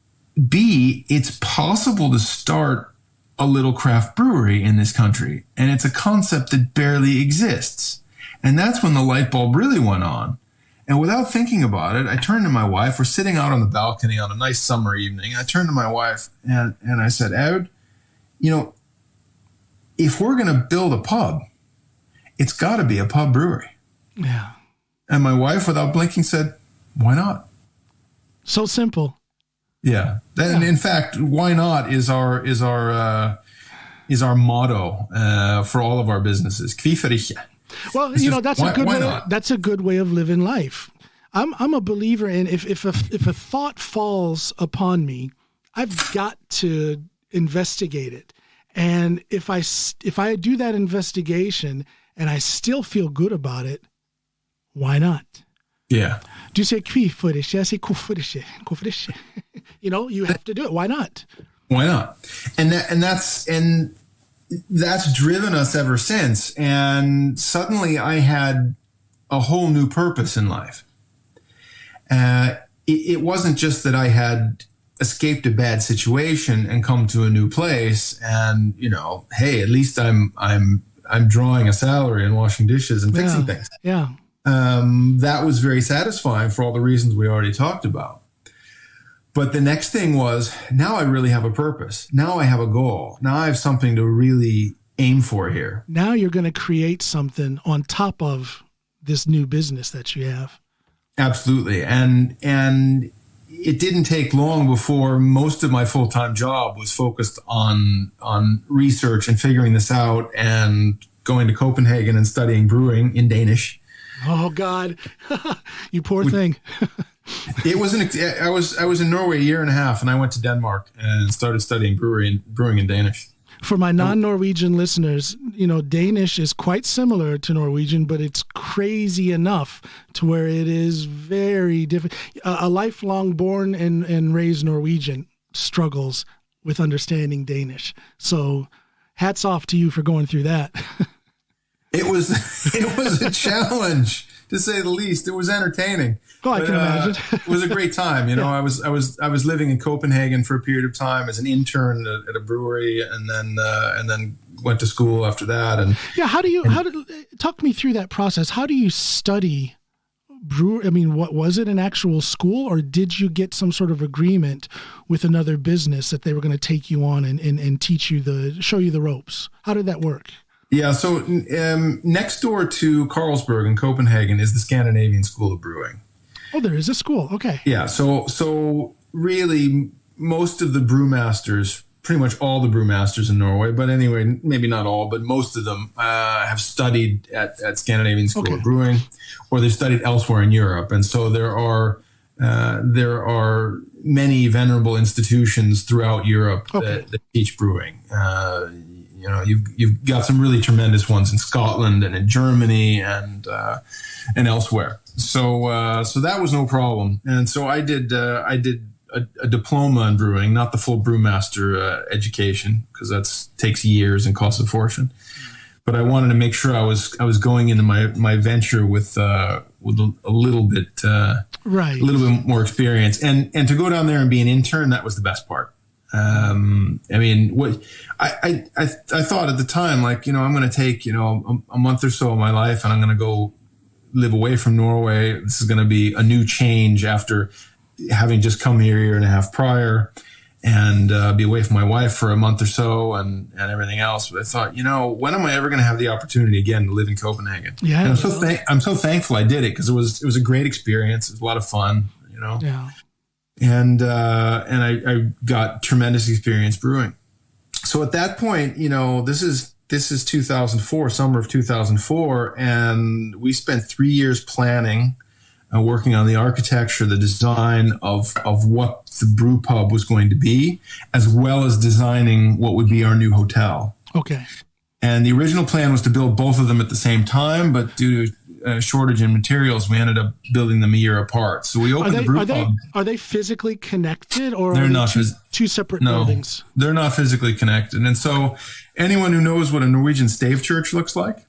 B, it's possible to start a little craft brewery in this country. And it's a concept that barely exists. And that's when the light bulb really went on. And without thinking about it, I turned to my wife. We're sitting out on the balcony on a nice summer evening. I turned to my wife and I said, Aud, if we're going to build a pub, it's got to be a pub brewery. Yeah. And my wife, without blinking, said, why not? So simple. Yeah. And in fact, why not is our motto for all of our businesses. Hvorfor ikke? Well, that's a good way of living life. I'm a believer in if a thought falls upon me, I've got to investigate it. And if I do that investigation and I still feel good about it, why not? Yeah. Du say hvorfor ikke? Jeg sier hvorfor ikke? Hvorfor ikke? You have to do it. Why not? Why not? And that's driven us ever since. And suddenly I had a whole new purpose in life. It wasn't just that I had escaped a bad situation and come to a new place and, hey, at least I'm drawing a salary and washing dishes and fixing things. Yeah. That was very satisfying for all the reasons we already talked about. But the next thing was, now I really have a purpose. Now I have a goal. Now I have something to really aim for here. Now you're going to create something on top of this new business that you have. Absolutely. And it didn't take long before most of my full-time job was focused on research and figuring this out and going to Copenhagen and studying brewing in Danish. Oh God, you poor thing. It wasn't. I was in Norway a year and a half, and I went to Denmark and started studying brewing in Danish. For my non-Norwegian listeners, Danish is quite similar to Norwegian, but it's crazy enough to where it is very different. A lifelong born and raised Norwegian struggles with understanding Danish. So, hats off to you for going through that. It was a challenge, to say the least. It was entertaining. Oh, I can imagine. It was a great time. I was living in Copenhagen for a period of time as an intern at a brewery, and then went to school after that. And talk me through that process? How do you study brew? I mean, what was it, an actual school, or did you get some sort of agreement with another business that they were going to take you on and teach you show you the ropes? How did that work? Yeah, so next door to Carlsberg in Copenhagen is the Scandinavian School of Brewing. Oh, there is a school. Okay. Yeah, so really most of the brewmasters, pretty much all the brewmasters in Norway, but anyway, maybe not all, but most of them have studied at Scandinavian School of Brewing, or they've studied elsewhere in Europe. And so there are many venerable institutions throughout Europe that teach brewing. You've got some really tremendous ones in Scotland and in Germany and elsewhere. So that was no problem. And so I did a diploma in brewing, not the full brewmaster education, because that takes years and costs a fortune. But I wanted to make sure I was going into my venture with a little bit more experience, and to go down there and be an intern, that was the best part. I mean, what I thought at the time, like, I'm going to take, a month or so of my life and I'm going to go live away from Norway. This is going to be a new change after having just come here a year and a half prior, and be away from my wife for a month or so and everything else. But I thought, when am I ever going to have the opportunity again to live in Copenhagen? Yeah. And I'm so thankful I did it, because it was a great experience. It was a lot of fun, Yeah. And I got tremendous experience brewing. So at that point, this is 2004, summer of 2004, and we spent 3 years planning, working on the architecture, the design of what the brew pub was going to be, as well as designing what would be our new hotel. Okay. And the original plan was to build both of them at the same time, but due to a shortage in materials, we ended up building them a year apart. So we opened the brew pub. Are they physically connected, or they're are they not two separate buildings? They're not physically connected. And so anyone who knows what a Norwegian stave church looks like,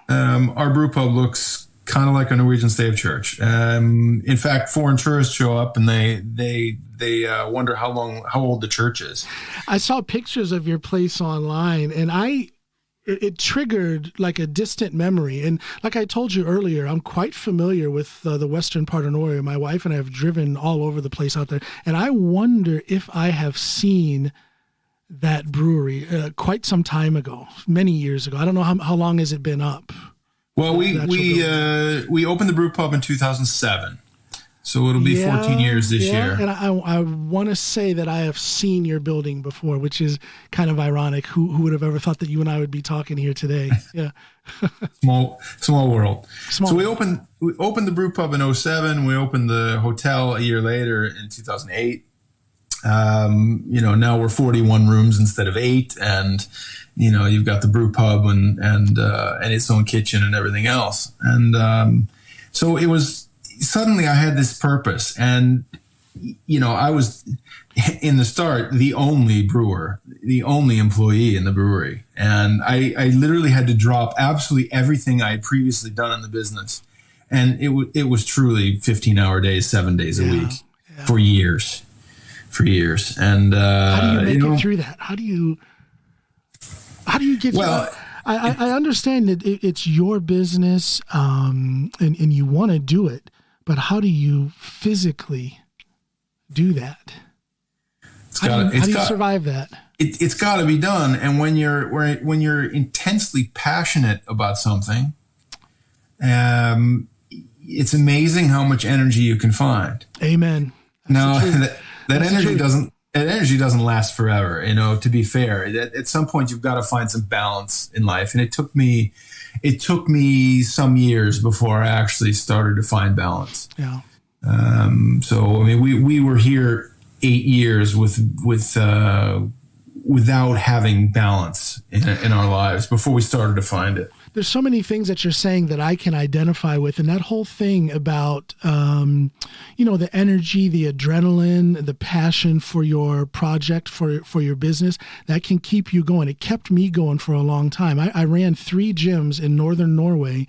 our brew pub looks kind of like a Norwegian stave church. In fact, foreign tourists show up and they wonder how old the church is. I saw pictures of your place online, and it triggered like a distant memory. And like I told you earlier, I'm quite familiar with the western part of Norway. My wife and I have driven all over the place out there. And I wonder if I have seen that brewery quite some time ago, many years ago. I don't know how long has it been up? Well, we opened the brew pub in 2007. So it'll be 14 years this year. And I want to say that I have seen your building before, which is kind of ironic. Who would have ever thought that you and I would be talking here today? Yeah. Small world. So we opened the brew pub in 2007. We opened the hotel a year later in 2008. Now we're 41 rooms instead of 8, and you've got the brew pub and its own kitchen and everything else. And so it was. Suddenly I had this purpose, and, I was in the start, the only brewer, the only employee in the brewery. And I literally had to drop absolutely everything I had previously done in the business. And it was truly 15-hour days, 7 days a week for years. And, how do you make it through that? How do you get through that? I understand that it's your business, and you want to do it. But how do you physically do that? How do you survive that? It's got to be done. And when you're intensely passionate about something, it's amazing how much energy you can find. Amen. Now that energy doesn't last forever. To be fair, at some point you've got to find some balance in life, and it took me some years before I actually started to find balance. Yeah. So I mean, we were here 8 years without having balance in our lives before we started to find it. There's so many things that you're saying that I can identify with, and that whole thing about, the energy, the adrenaline, the passion for your project, for your business, that can keep you going. It kept me going for a long time. I ran 3 gyms in northern Norway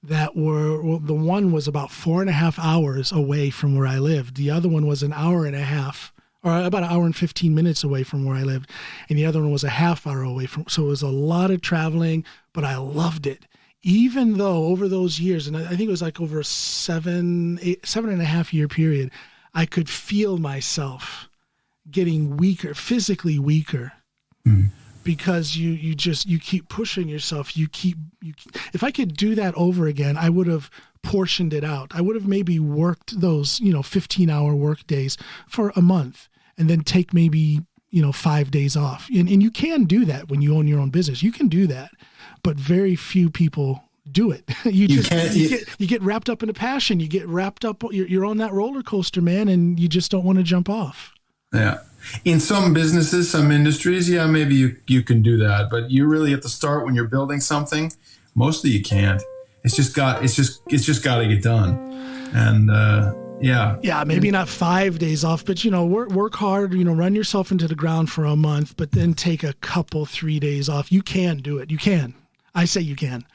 that the one was about 4.5 hours away from where I lived. The other one was an hour and a half, or about an hour and 15 minutes away from where I lived. And the other one was a half hour away from, so it was a lot of traveling, but I loved it. Even though over those years, and I think it was like over a 7.5 year period, I could feel myself getting weaker, physically weaker, because you keep pushing yourself. If I could do that over again, I would have portioned it out. I would have maybe worked those, 15-hour work days for a month, and then take maybe, 5 days off. And you can do that when you own your own business. You can do that. But very few people do it. You get wrapped up in a passion. You get wrapped up. You're on that roller coaster, man, and you just don't want to jump off. Yeah. In some businesses, some industries, maybe you can do that. But you really at the start when you're building something, mostly you can't. It's just got to get done. And maybe not 5 days off, but work hard. Run yourself into the ground for a month, but then take a couple 3 days off. You can do it. You can. I say you can.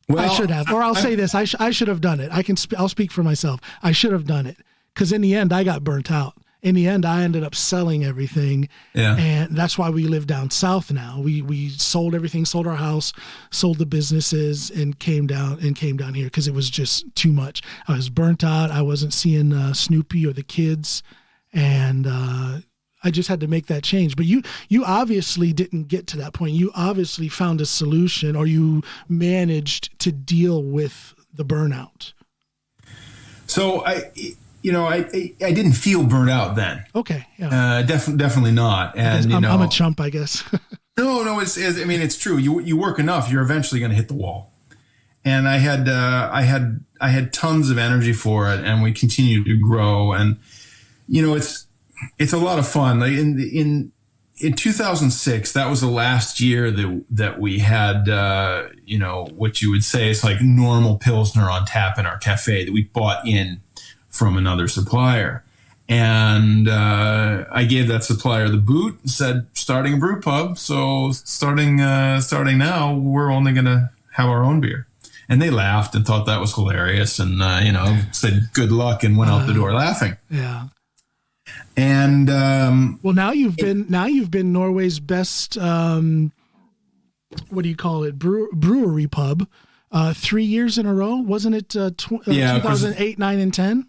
Well, I should have, or I'll say this: I should have done it. I'll speak for myself. I should have done it, because in the end, I got burnt out, in the end, I ended up selling everything. Yeah. And that's why we live down south now. We sold everything, sold our house, sold the businesses, and came down here because it was just too much. I was burnt out. I wasn't seeing Snoopy or the kids, and I just had to make that change. But you obviously didn't get to that point. You obviously found a solution, or you managed to deal with the burnout. So I didn't feel burnt out then. Okay. Yeah. Definitely not. And I'm a chump, I guess. No. It's true. You work enough, you're eventually going to hit the wall. And I had tons of energy for it, and we continued to grow. And it's a lot of fun. Like in 2006, that was the last year that we had what you would say is like normal Pilsner on tap in our cafe that we bought in from another supplier. And I gave that supplier the boot and said, starting a brew pub. So starting now, we're only going to have our own beer. And they laughed and thought that was hilarious, and said good luck and went out the door laughing. Yeah. And well, now you've been Norway's best what do you call it, brewery pub 3 years in a row, wasn't it? 2008, 9, and 10.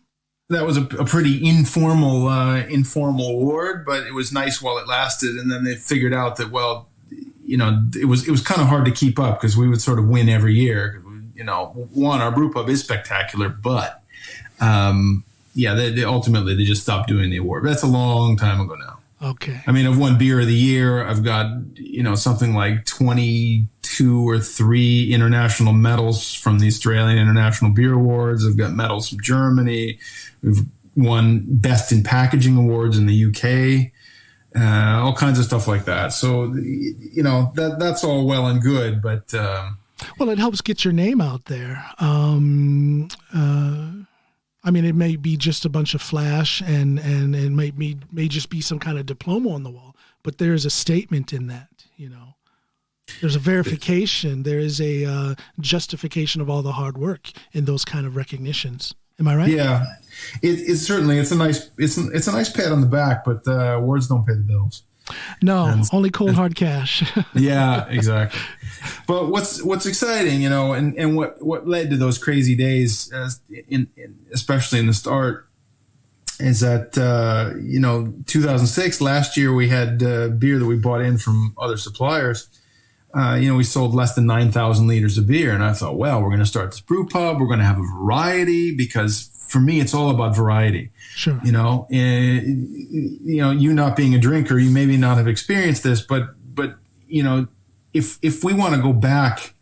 That was a pretty informal award, but it was nice while it lasted. And then they figured out that, well, it was kind of hard to keep up because we would sort of win every year. One, our brew pub is spectacular, but they ultimately just stopped doing the award. But that's a long time ago now. Okay. I mean, I've won beer of the year. I've got something like 22 or 3 international medals from the Australian International Beer Awards. I've got medals from Germany. We've won Best in Packaging awards in the UK. All kinds of stuff like that. So that's all well and good, but well, it helps get your name out there. It may be just a bunch of flash, and it may just be some kind of diploma on the wall, but there is a statement in that. There's a verification. There is a justification of all the hard work in those kind of recognitions. Am I right? Yeah, it's certainly it's a nice pat on the back, but words don't pay the bills. No, only cold hard cash. Yeah, exactly. But what's exciting, and what led to those crazy days, especially in the start, is that 2006, last year, we had beer that we bought in from other suppliers. We sold less than 9,000 liters of beer, and I thought, well, we're going to start this brew pub. We're going to have a variety, because for me, it's all about variety. Sure. You not being a drinker, you maybe not have experienced this, but if we want to go back,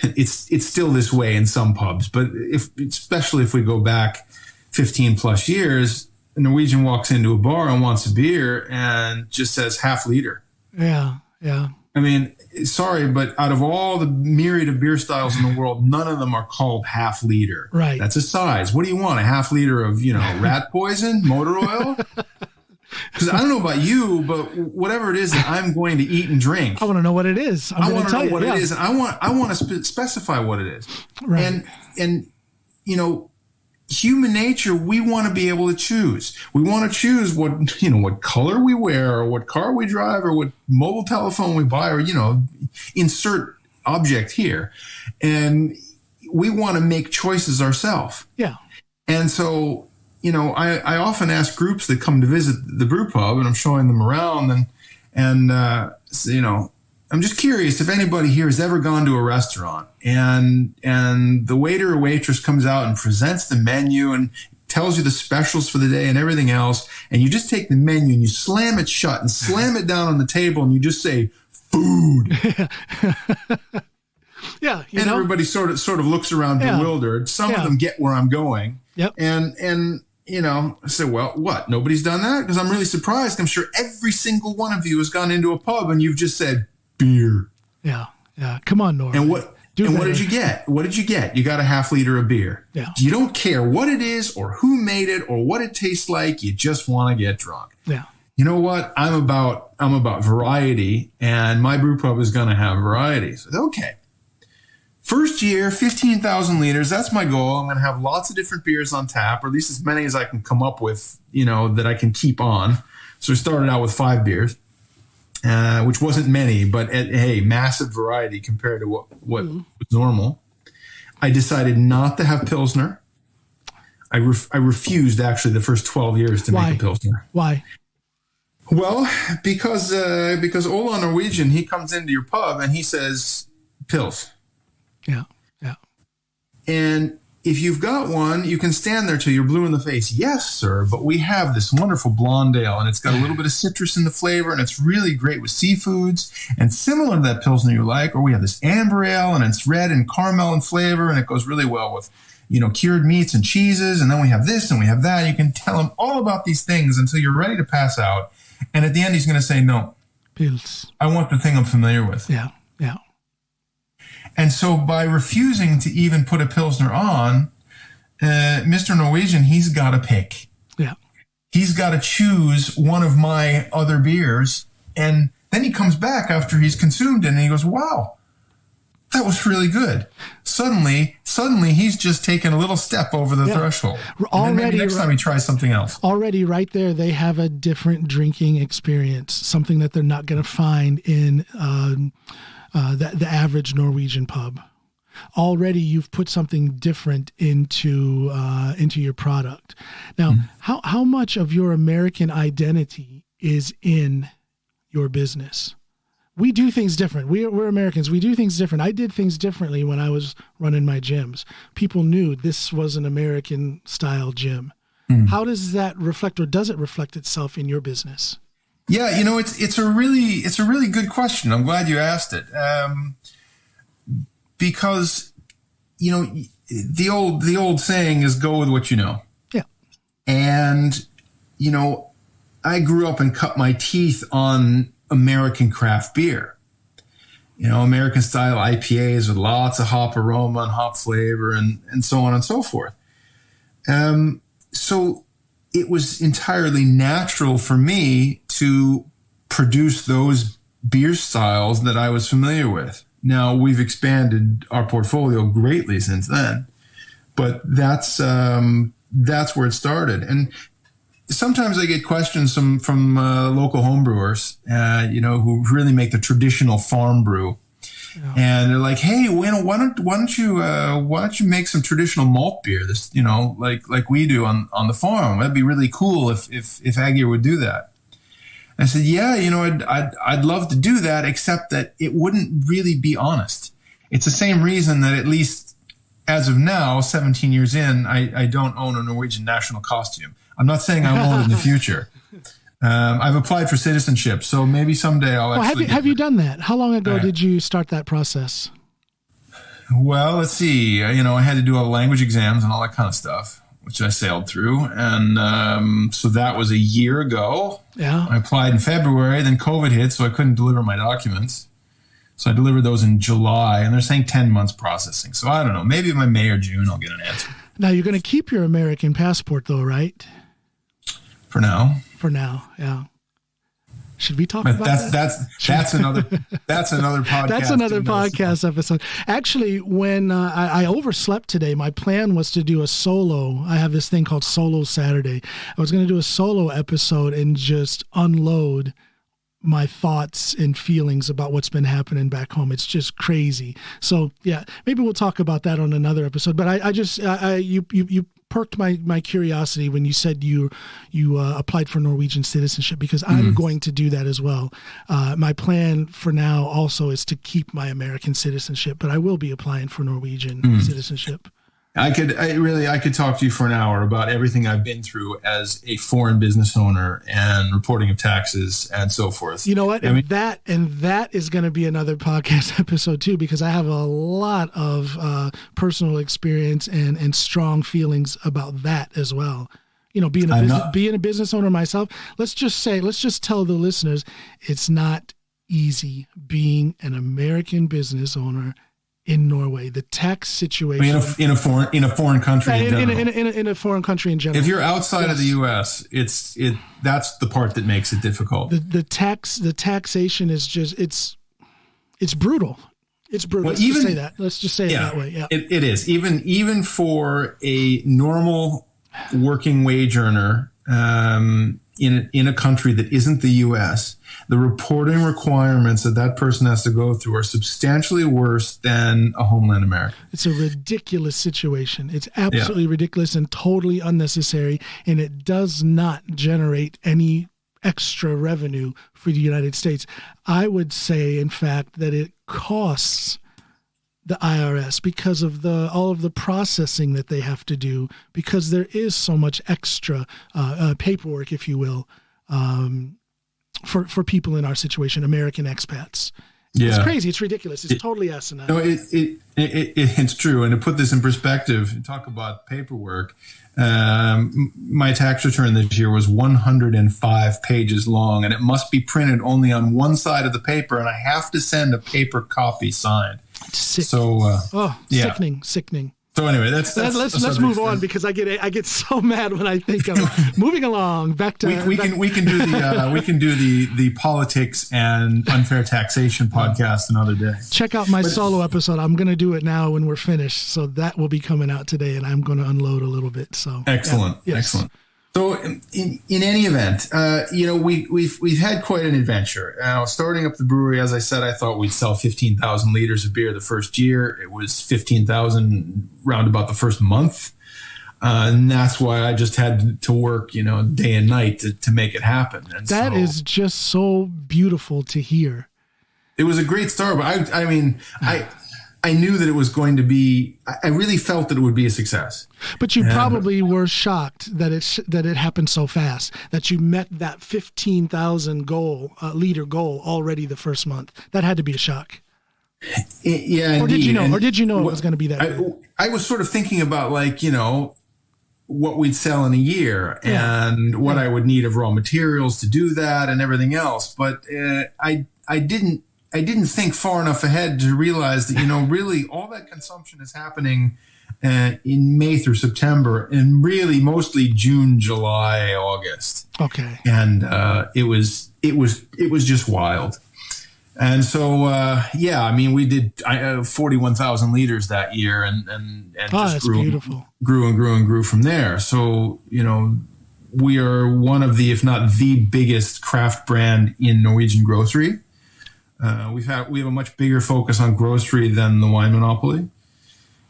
it's still this way in some pubs. But especially if we go back 15 plus years, a Norwegian walks into a bar and wants a beer and just says half liter. Yeah. Yeah. I mean, sorry, but out of all the myriad of beer styles in the world, none of them are called half liter. Right. That's a size. What do you want? A half liter of, rat poison, motor oil? Because I don't know about you, but whatever it is that I'm going to eat and drink, I want to know what it is. I want to know what it is, and I want to specify what it is. Right. And human nature, we want to be able to choose. We want to choose what color we wear, or what car we drive, or what mobile telephone we buy, or, insert object here. And we want to make choices ourselves. Yeah. And so, I often ask groups that come to visit the brew pub, and I'm showing them around, and I'm just curious if anybody here has ever gone to a restaurant and the waiter or waitress comes out and presents the menu and tells you the specials for the day and everything else, and you just take the menu and you slam it shut and slam it down on the table and you just say food. Yeah, everybody sort of looks around bewildered. Some of them get where I'm going. Yep. And I say, well, what? Nobody's done that? Because I'm really surprised. I'm sure every single one of you has gone into a pub and you've just said beer. Yeah. Come on, Norman. And what did you get? What did you get? You got a half liter of beer. Yeah. You don't care what it is or who made it or what it tastes like. You just want to get drunk. Yeah. You know what? I'm about variety, and my brew pub is going to have variety. So, okay. First year, 15,000 liters. That's my goal. I'm going to have lots of different beers on tap, or at least as many as I can come up with, that I can keep on. So I started out with 5 beers, which wasn't many, but hey, massive variety compared to what was normal. I decided not to have Pilsner. I refused actually the first 12 years to make a Pilsner. Why? Well, because Ola Norwegian, he comes into your pub and he says, Pils. Yeah. And if you've got one, you can stand there till you're blue in the face. Yes, sir, but we have this wonderful blonde ale, and it's got a little bit of citrus in the flavor, and it's really great with seafoods, and similar to that Pilsner you like. Or we have this amber ale, and it's red and caramel in flavor, and it goes really well with, cured meats and cheeses. And then we have this and we have that. You can tell him all about these things until you're ready to pass out. And at the end, he's going to say, no, Pils. I want the thing I'm familiar with. Yeah. And so by refusing to even put a Pilsner on, Mr. Norwegian, he's got to pick. Yeah. He's got to choose one of my other beers. And then he comes back after he's consumed it and he goes, wow, that was really good. Suddenly he's just taken a little step over the threshold. And then maybe next time he tries something else. Already right there, they have a different drinking experience, something that they're not going to find in the average Norwegian pub. Already you've put something different into your product. Now, how much of your American identity is in your business? We do things different. We're Americans. We do things different. I did things differently when I was running my gyms. People knew this was an American style gym. How does that reflect, or does it reflect itself in your business? Yeah, it's a really good question. I'm glad you asked it. Because the old saying is go with what you know. Yeah. And I grew up and cut my teeth on American craft beer. American style IPAs with lots of hop aroma and hop flavor and so on and so forth. So it was entirely natural for me to produce those beer styles that I was familiar with. Now, we've expanded our portfolio greatly since then, but that's where it started. And sometimes I get questions from local homebrewers, who really make the traditional farm brew. Yeah. And they're like, hey, why don't you make some traditional malt beer? This, like we do on the farm. That'd be really cool if Ægir would do that. I said, yeah, I'd love to do that, except that it wouldn't really be honest. It's the same reason that, at least as of now, 17 years in, I don't own a Norwegian national costume. I'm not saying I won't in the future. I've applied for citizenship, so maybe someday I'll actually... Have you done that? How long ago did you start that process? Well, let's see. I had to do all the language exams and all that kind of stuff, which I sailed through. And so that was a year ago. Yeah. I applied in February, then COVID hit, so I couldn't deliver my documents. So I delivered those in July, and they're saying 10 months processing. So I don't know. Maybe by May or June I'll get an answer. Now, you're going to keep your American passport, though, right? For now. Yeah. Should we talk about that? That's another podcast. That's another podcast episode. Actually, when I overslept today, my plan was to do a solo. I have this thing called Solo Saturday. I was going to do a solo episode and just unload my thoughts and feelings about what's been happening back home. It's just crazy. So yeah, maybe we'll talk about that on another episode. But you perked my curiosity when you said you applied for Norwegian citizenship, because I'm going to do that as well. My plan for now also is to keep my American citizenship, but I will be applying for Norwegian citizenship. I could talk to you for an hour about everything I've been through as a foreign business owner and reporting of taxes and so forth. You know what? That is going to be another podcast episode too, because I have a lot of personal experience and strong feelings about that as well. Being a business owner myself, let's just tell the listeners, it's not easy being an American business owner in Norway. The tax situation in a foreign country in a foreign country in general. If you're outside of the U.S., that's the part that makes it difficult. The taxation is just it's brutal. It's brutal. Well, Let's just say that. Let's just say it that way. Yeah, it is. Even for a normal working wage earner in a country that isn't the U.S., the reporting requirements that person has to go through are substantially worse than a homeland American. It's a ridiculous situation. It's absolutely ridiculous and totally unnecessary, and it does not generate any extra revenue for the United States. I would say, in fact, that it costs the IRS because of all of the processing that they have to do, because there is so much extra paperwork, if you will, for people in our situation, American expats. It's crazy. It's ridiculous. It's totally asinine. No, it's true. And to put this in perspective, talk about paperwork. My tax return this year was 105 pages long, and it must be printed only on one side of the paper, and I have to send a paper copy signed. It's sick. So, sickening. So anyway, let's move on, because I get so mad when I think of it. Moving along, back to we can do the politics and unfair taxation podcast another day. Check out my solo episode. I'm going to do it now when we're finished, so that will be coming out today, and I'm going to unload a little bit. So excellent. So in any event, we've had quite an adventure. Starting up the brewery, as I said, I thought we'd sell 15,000 liters of beer the first year. It was 15,000 round about the first month. And that's why I just had to work, day and night to make it happen. And that is just so beautiful to hear. It was a great start, but I knew that it was going to be, I really felt that it would be a success. But you probably were shocked that it happened so fast, that you met that 15,000 liter goal already the first month. That had to be a shock. Yeah. Or did you know? Or did you know it was going to be that? I was sort of thinking about what we'd sell in a year and what I would need of raw materials to do that and everything else. But I didn't think far enough ahead to realize that, really all that consumption is happening in May through September, and really mostly June, July, August. Okay. And it was just wild. And so, we did 41,000 liters that year, and just grew and grew from there. So, we are one of the, if not the biggest craft brand in Norwegian grocery. We have a much bigger focus on grocery than the wine monopoly,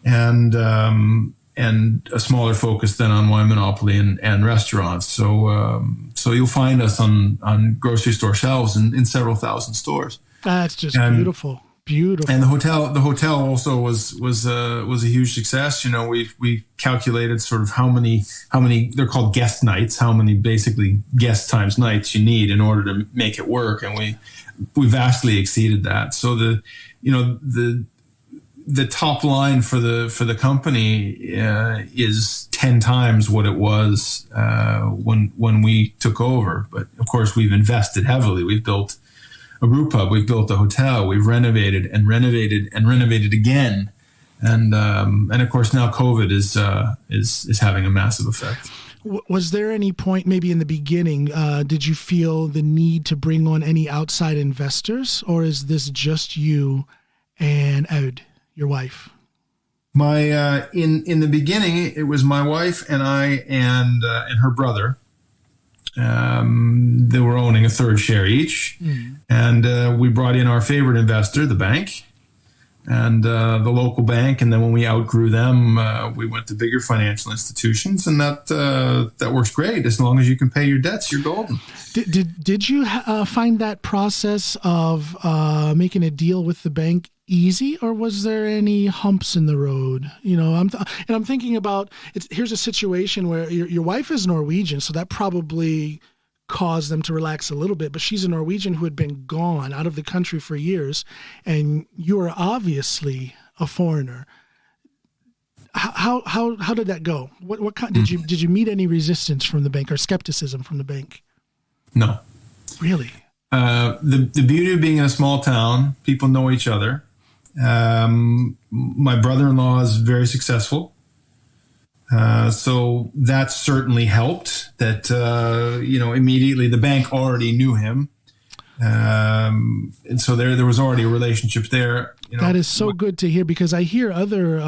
and a smaller focus than on wine monopoly and restaurants. So you'll find us on grocery store shelves in several thousand stores. That's just beautiful. And the hotel also was a huge success. We calculated sort of how many they're called guest nights, how many basically guest times nights you need in order to make it work, and we vastly exceeded that. So the top line for the company is 10 times what it was when we took over. But of course, we've invested heavily. We've built a brew pub, we've built a hotel, we've renovated again, and of course now COVID is having a massive effect. Was there any point, maybe in the beginning, did you feel the need to bring on any outside investors, or is this just you and Aud, your wife? My in the beginning, it was my wife and I and her brother. They were owning a third share each, and we brought in our favorite investor, the bank, and the local bank. And then when we outgrew them, we went to bigger financial institutions, and that works great. As long as you can pay your debts, you're golden. Did you find that process of making a deal with the bank easy, or was there any humps in the road? I'm thinking about here's a situation where your wife is Norwegian, so that probably caused them to relax a little bit, but she's a Norwegian who had been gone out of the country for years, and you are obviously a foreigner. How did that go? What kind, did you meet any resistance from the bank or skepticism from the bank? No. Really? The beauty of being in a small town, people know each other. My brother-in-law is very successful. So that certainly helped that, immediately the bank already knew him. And so there was already a relationship there. That is so good to hear, because I hear other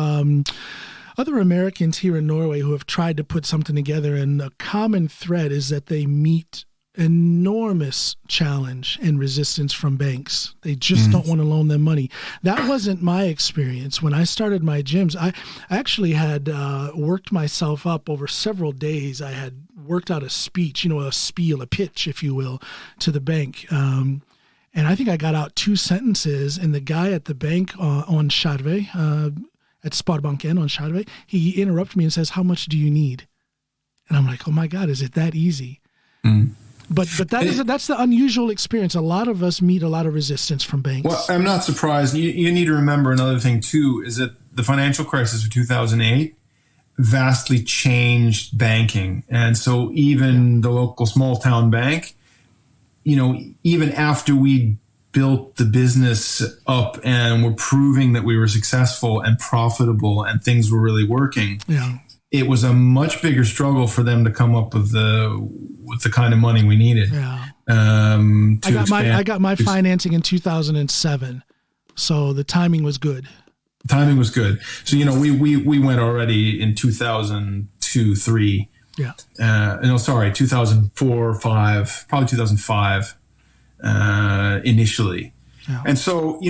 Americans here in Norway who have tried to put something together, and a common thread is that they meet enormous challenge and resistance from banks. They just don't want to loan them money. That wasn't my experience. When I started my gyms, I actually had worked myself up over several days. I had worked out a speech, a spiel, a pitch, if you will, to the bank. And I think I got out 2 sentences, and the guy at the bank on Skjervøy, at Sparebanken on Skjervøy, he interrupted me and says, "How much do you need?" And I'm like, oh my God, is it that easy? But that's the unusual experience. A lot of us meet a lot of resistance from banks. Well, I'm not surprised. You need to remember another thing too, is that the financial crisis of 2008 vastly changed banking. And so even the local small town bank, even after we built the business up and were proving that we were successful and profitable and things were really working, it was a much bigger struggle for them to come up with the kind of money we needed. I got my financing in 2007, so the timing was good. Timing was good. So we went already in 2002, 3. 2004, 5, probably 2005 initially. Yeah. And so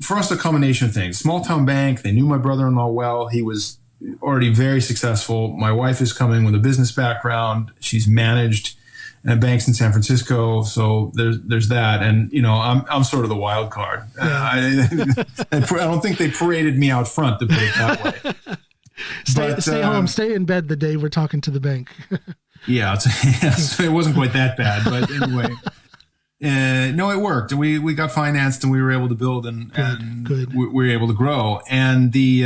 for us, a combination of things. Small town bank. They knew my brother-in-law well. He was already very successful. My wife is coming with a business background. She's managed banks in San Francisco, so there's that. And I'm sort of the wild card. I don't think they paraded me out front, to put it that way. Stay home, stay in bed the day we're talking to the bank. It wasn't quite that bad, but anyway. No, it worked, and we got financed, and we were able to build, and we were able to grow. And we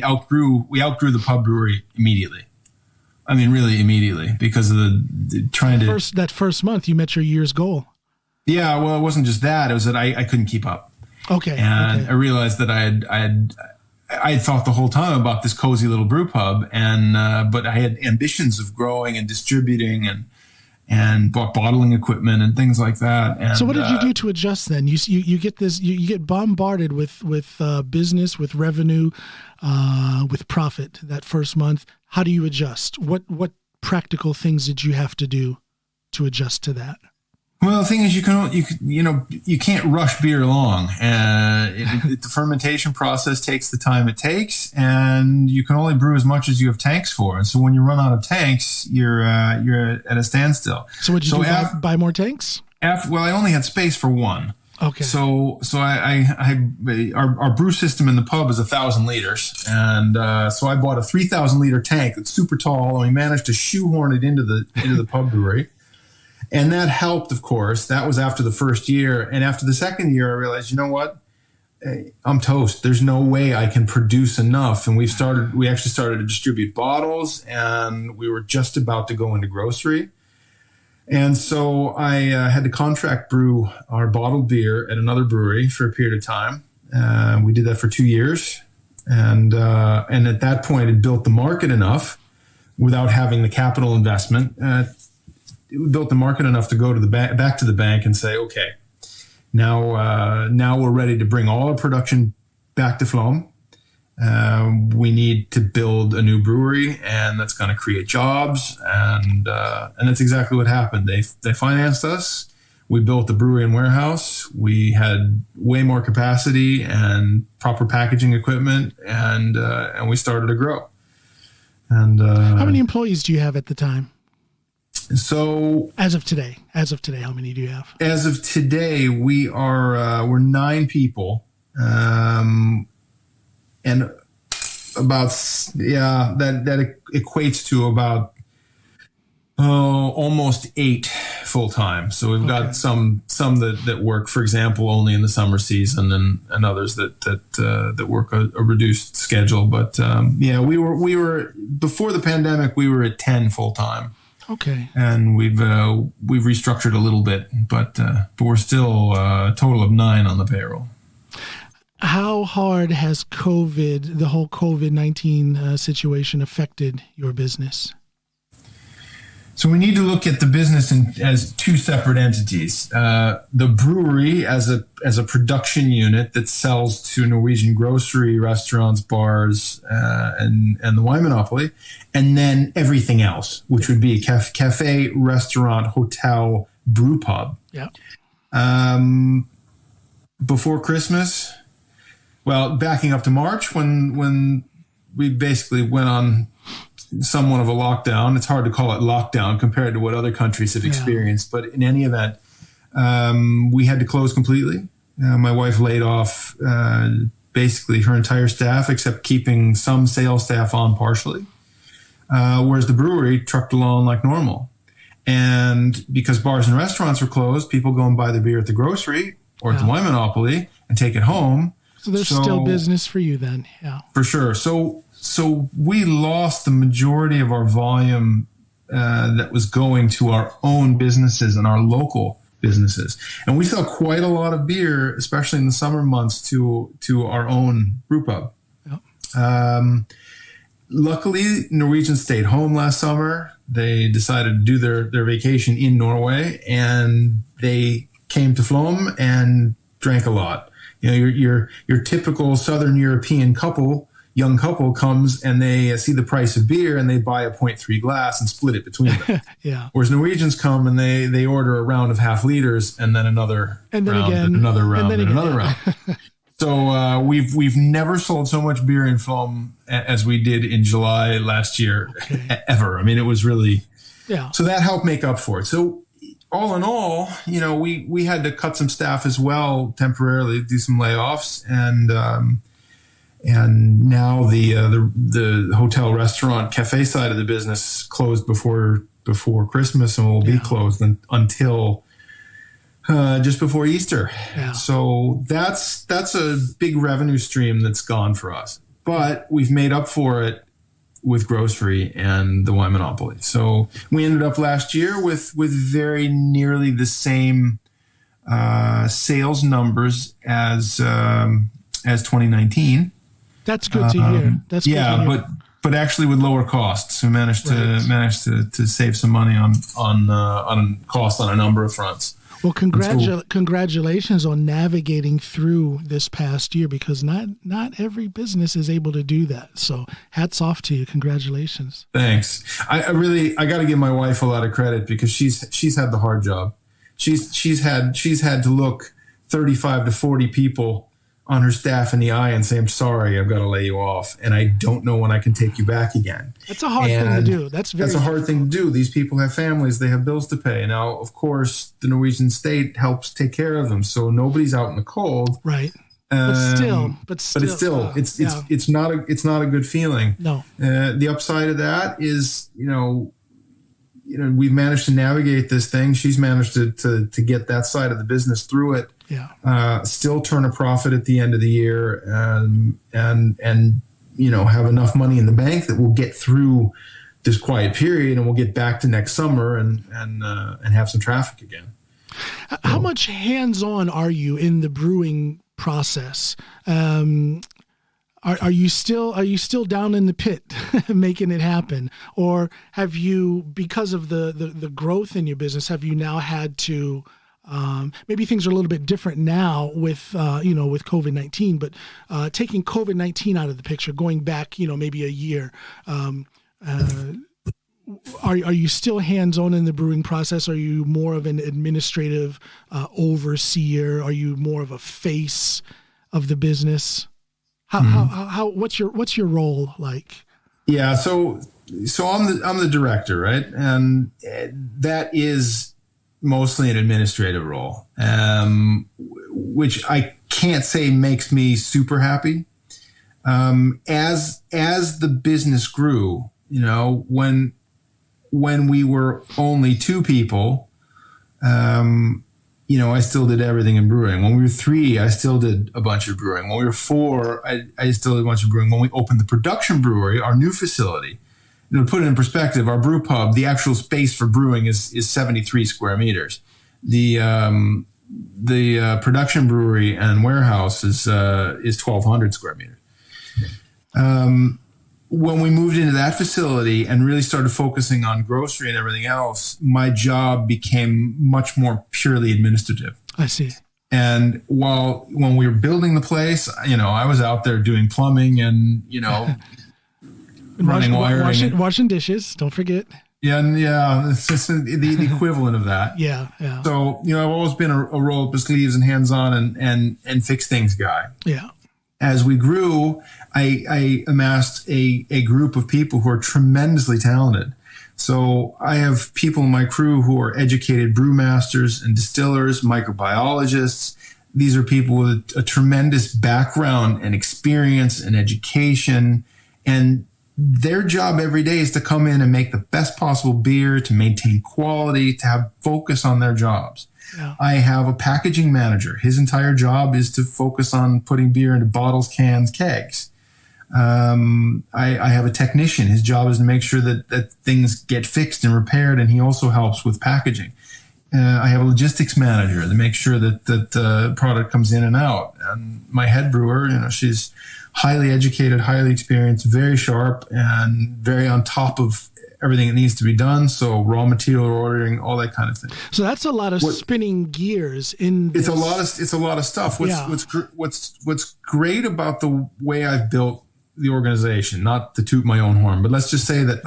outgrew the pub brewery immediately. I mean, really immediately, because of that first month you met your year's goal. Yeah, well, it wasn't just that; it was that I couldn't keep up. Okay, and I realized that I had thought the whole time about this cozy little brew pub, and but I had ambitions of growing and distributing and bought bottling equipment and things like that. And, so what did you do to adjust then? You get this, you get bombarded with business, with revenue, with profit that first month. How do you adjust? What practical things did you have to do to adjust to that? Well, the thing is, you can't rush beer along. The fermentation process takes the time it takes, and you can only brew as much as you have tanks for. And so when you run out of tanks, you're at a standstill. So would you buy more tanks? I only had space for one. Okay. So our brew system in the pub is 1,000 liters, and so I bought a 3,000 liter tank that's super tall, and we managed to shoehorn it into the pub brewery. And that helped, of course. That was after the first year. And after the second year, I realized, you know what? I'm toast. There's no way I can produce enough. And we actually started to distribute bottles, and we were just about to go into grocery. And so I had to contract brew our bottled beer at another brewery for a period of time. We did that for 2 years. And at that point, it built the market enough without having the capital investment. We built the market enough to go to back to the bank and say, okay, now we're ready to bring all our production back to Flåm. We need to build a new brewery, and that's going to create jobs, and that's exactly what happened. They financed us. We built the brewery and warehouse. We had way more capacity and proper packaging equipment, and we started to grow. And how many employees do you have at the time? So as of today, how many do you have? As of today, we're 9 people, and about that equates to about almost 8 full time. So we've got some that work, for example, only in the summer season, and others that work a reduced schedule. But we were before the pandemic, we were at 10 full time. Okay. And we've restructured a little bit, but we're still a total of 9 on the payroll. How hard has the whole COVID-19 situation affected your business? So we need to look at the business as two separate entities. The brewery as a production unit that sells to Norwegian grocery, restaurants, bars, and the wine monopoly, and then everything else, which would be a cafe, restaurant, hotel, brew pub. Yeah. Before Christmas, well, backing up to March when we basically went on somewhat of a lockdown. It's hard to call it lockdown compared to what other countries have experienced. But in any event, we had to close completely. My wife laid off basically her entire staff, except keeping some sales staff on partially, whereas the brewery trucked along like normal. And because bars and restaurants were closed, people go and buy the beer at the grocery or at the wine monopoly and take it home. So there's still business for you then. Yeah, for sure. So we lost the majority of our volume that was going to our own businesses and our local businesses. And we sell quite a lot of beer, especially in the summer months, to our own brew pub. Yep. Luckily, Norwegian stayed home last summer. They decided to do their vacation in Norway, and they came to Flåm and drank a lot. You know, your typical Southern European young couple comes and they see the price of beer and they buy a 0.3 glass and split it between them. Yeah. Whereas Norwegians come and they order a round of half liters and then another round and another round and another round. So we've never sold so much beer in Flåm as we did in July last year, ever. I mean, it was really So that helped make up for it. So all in all, you know, we had to cut some staff as well temporarily, do some layoffs, and now the hotel, restaurant, cafe side of the business closed before Christmas and will be closed until just before Easter. Yeah. So that's a big revenue stream that's gone for us. But we've made up for it with grocery and the wine monopoly. So we ended up last year with very nearly the same sales numbers as 2019. That's good to hear. That's good to hear. But actually with lower costs. We managed to save some money on costs on a number of fronts. Well, congratulations on navigating through this past year, because not every business is able to do that. So hats off to you. Congratulations. Thanks. I got to give my wife a lot of credit, because she's had the hard job. She's had to look 35 to 40 people on her staff in the eye and say, "I'm sorry, I've got to lay you off, and I don't know when I can take you back again." That's a hard thing to do. That's a hard thing to do. These people have families, they have bills to pay. Now, of course, the Norwegian state helps take care of them, so nobody's out in the cold. Right. But still, it's not a good feeling. No. The upside of that is, we've managed to navigate this thing. She's managed to get that side of the business through it. Yeah. Still turn a profit at the end of the year, and have enough money in the bank that we'll get through this quiet period, and we'll get back to next summer and have some traffic again. How much hands-on are you in the brewing process? Are you still down in the pit making it happen, or have you, because of the growth in your business, have you now had to maybe things are a little bit different now with with COVID-19, but taking COVID-19 out of the picture, going back maybe a year, are you still hands-on in the brewing process? Are you more of an administrative overseer? Are you more of a face of the business? How what's your role like? Yeah, so I'm the director, right? And that is mostly an administrative role, which I can't say makes me super happy. As the business grew, when we were only two people, I still did everything in brewing. When we were three, I still did a bunch of brewing. When we were four, I still did a bunch of brewing. When we opened the production brewery, our new facility, to put it in perspective, our brew pub, the actual space for brewing is 73 square meters. The production brewery and warehouse is 1,200 square meters. when we moved into that facility and really started focusing on grocery and everything else, my job became much more purely administrative. I see. And when we were building the place, I was out there doing plumbing and, running wiring. Washing dishes, don't forget. Yeah, it's just the equivalent of that. Yeah. So, I've always been a roll up the sleeves and hands-on and fix things guy. Yeah. As we grew, I amassed a group of people who are tremendously talented. So I have people in my crew who are educated brewmasters and distillers, microbiologists. These are people with a tremendous background and experience and education. And their job every day is to come in and make the best possible beer, to maintain quality, to have focus on their jobs. Yeah. I have a packaging manager. His entire job is to focus on putting beer into bottles, cans, kegs. I have a technician. His job is to make sure that things get fixed and repaired, and he also helps with packaging. I have a logistics manager to make sure that the product comes in and out. And my head brewer, she's highly educated, highly experienced, very sharp, and very on top of everything that needs to be done. So raw material ordering, all that kind of thing. So that's a lot of spinning gears in this. It's a lot of stuff. What's great about the way I've built the organization, not to toot my own horn, but let's just say that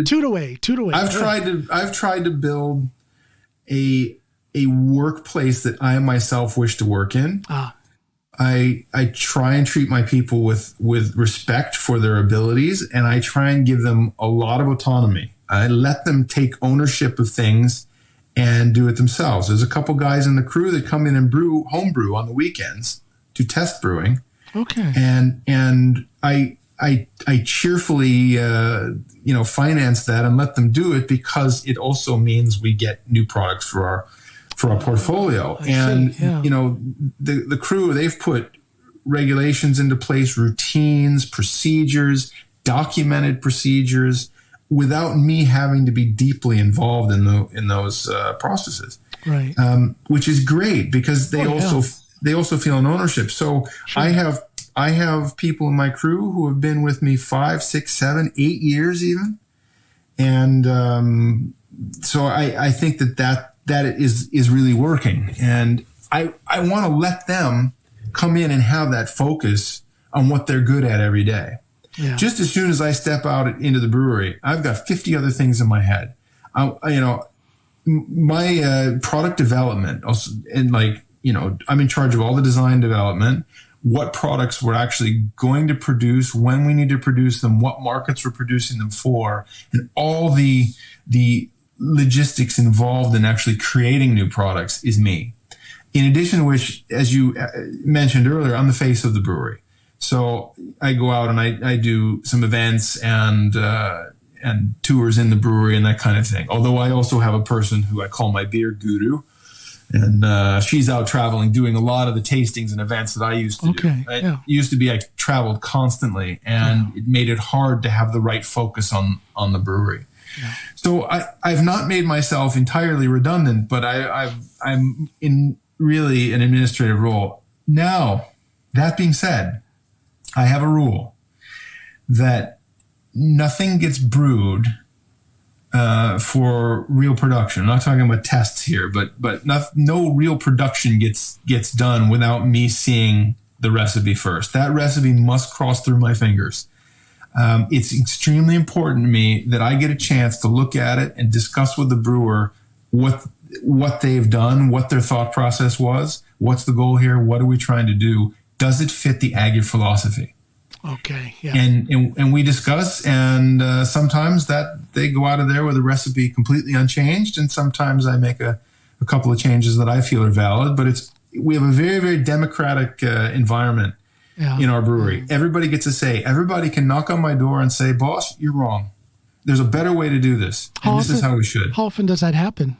toot away. I've tried to build a workplace that I myself wish to work in. I try and treat my people with respect for their abilities, and I try and give them a lot of autonomy. I let them take ownership of things and do it themselves. There's a couple guys in the crew that come in and homebrew on the weekends to test brewing. Okay. And I cheerfully finance that and let them do it, because it also means we get new products for our portfolio. The crew, they've put regulations into place, routines, procedures, documented procedures, without me having to be deeply involved in those processes. Right. Which is great, because they also feel an ownership. So sure. I have people in my crew who have been with me 5, 6, 7, 8 years even. And so I think that is really working. And I want to let them come in and have that focus on what they're good at every day. Yeah. Just as soon as I step out into the brewery, I've got 50 other things in my head. My product development also, and I'm in charge of all the design development, what products we're actually going to produce, when we need to produce them, what markets we're producing them for, and all the logistics involved in actually creating new products is me. In addition to which, as you mentioned earlier, I'm the face of the brewery. So I go out and I do some events and tours in the brewery and that kind of thing. Although I also have a person who I call my beer guru. And she's out traveling, doing a lot of the tastings and events that I used to do. It used to be I traveled constantly, and it made it hard to have the right focus on the brewery. Yeah. So I've not made myself entirely redundant, but I'm in really an administrative role. Now, that being said, I have a rule that nothing gets brewed for real production. I'm not talking about tests here, but no real production gets done without me seeing the recipe first. That recipe must cross through my fingers. It's extremely important to me that I get a chance to look at it and discuss with the brewer what they've done, what their thought process was, what's the goal here, what are we trying to do, does it fit the Ægir philosophy? Okay. Yeah. And we discuss, and sometimes that they go out of there with a recipe completely unchanged, and sometimes I make a couple of changes that I feel are valid. But we have a very, very democratic environment in our brewery. Everybody gets a say. Everybody can knock on my door and say, "Boss, you're wrong. There's a better way to do this, and this is how we should." How often does that happen?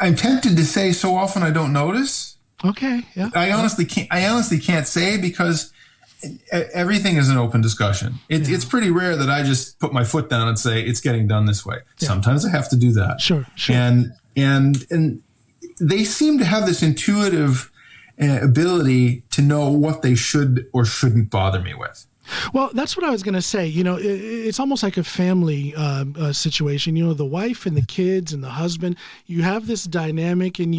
I'm tempted to say so often I don't notice. Okay, yeah. I honestly can't say, because everything is an open discussion. It's pretty rare that I just put my foot down and say it's getting done this way. Yeah. Sometimes I have to do that. Sure. And they seem to have this intuitive ability to know what they should or shouldn't bother me with. Well, that's what I was going to say. It's almost like a family situation. The wife and the kids and the husband, you have this dynamic, and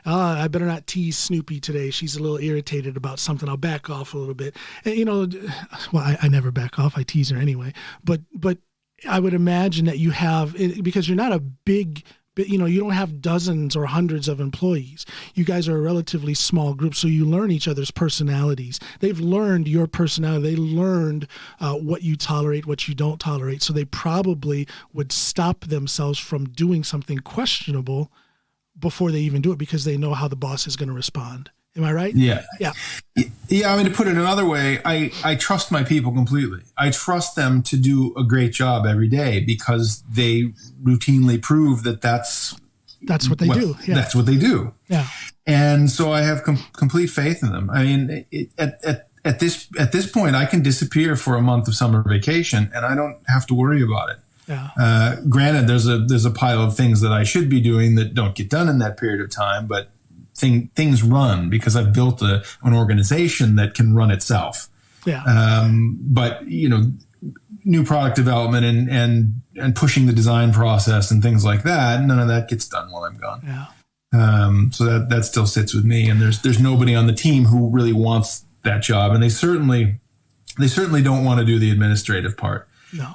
I better not tease Snoopy today. She's a little irritated about something. I'll back off a little bit. And, I never back off. I tease her anyway. But I would imagine that you have, because you're not a big, you don't have dozens or hundreds of employees. You guys are a relatively small group, so you learn each other's personalities. They've learned your personality. They learned what you tolerate, what you don't tolerate. So they probably would stop themselves from doing something questionable before they even do it, because they know how the boss is going to respond. Am I right? Yeah. Yeah. Yeah. I mean, to put it another way, I trust my people completely. I trust them to do a great job every day, because they routinely prove that that's what they do. Yeah. That's what they do. Yeah. And so I have complete faith in them. I mean, at this point, I can disappear for a month of summer vacation and I don't have to worry about it. Yeah. Granted, there's a pile of things that I should be doing that don't get done in that period of time, but things run because I've built an organization that can run itself. Yeah. But new product development and pushing the design process and things like that, none of that gets done while I'm gone. Yeah. So that still sits with me, and there's nobody on the team who really wants that job, and they certainly don't want to do the administrative part. No.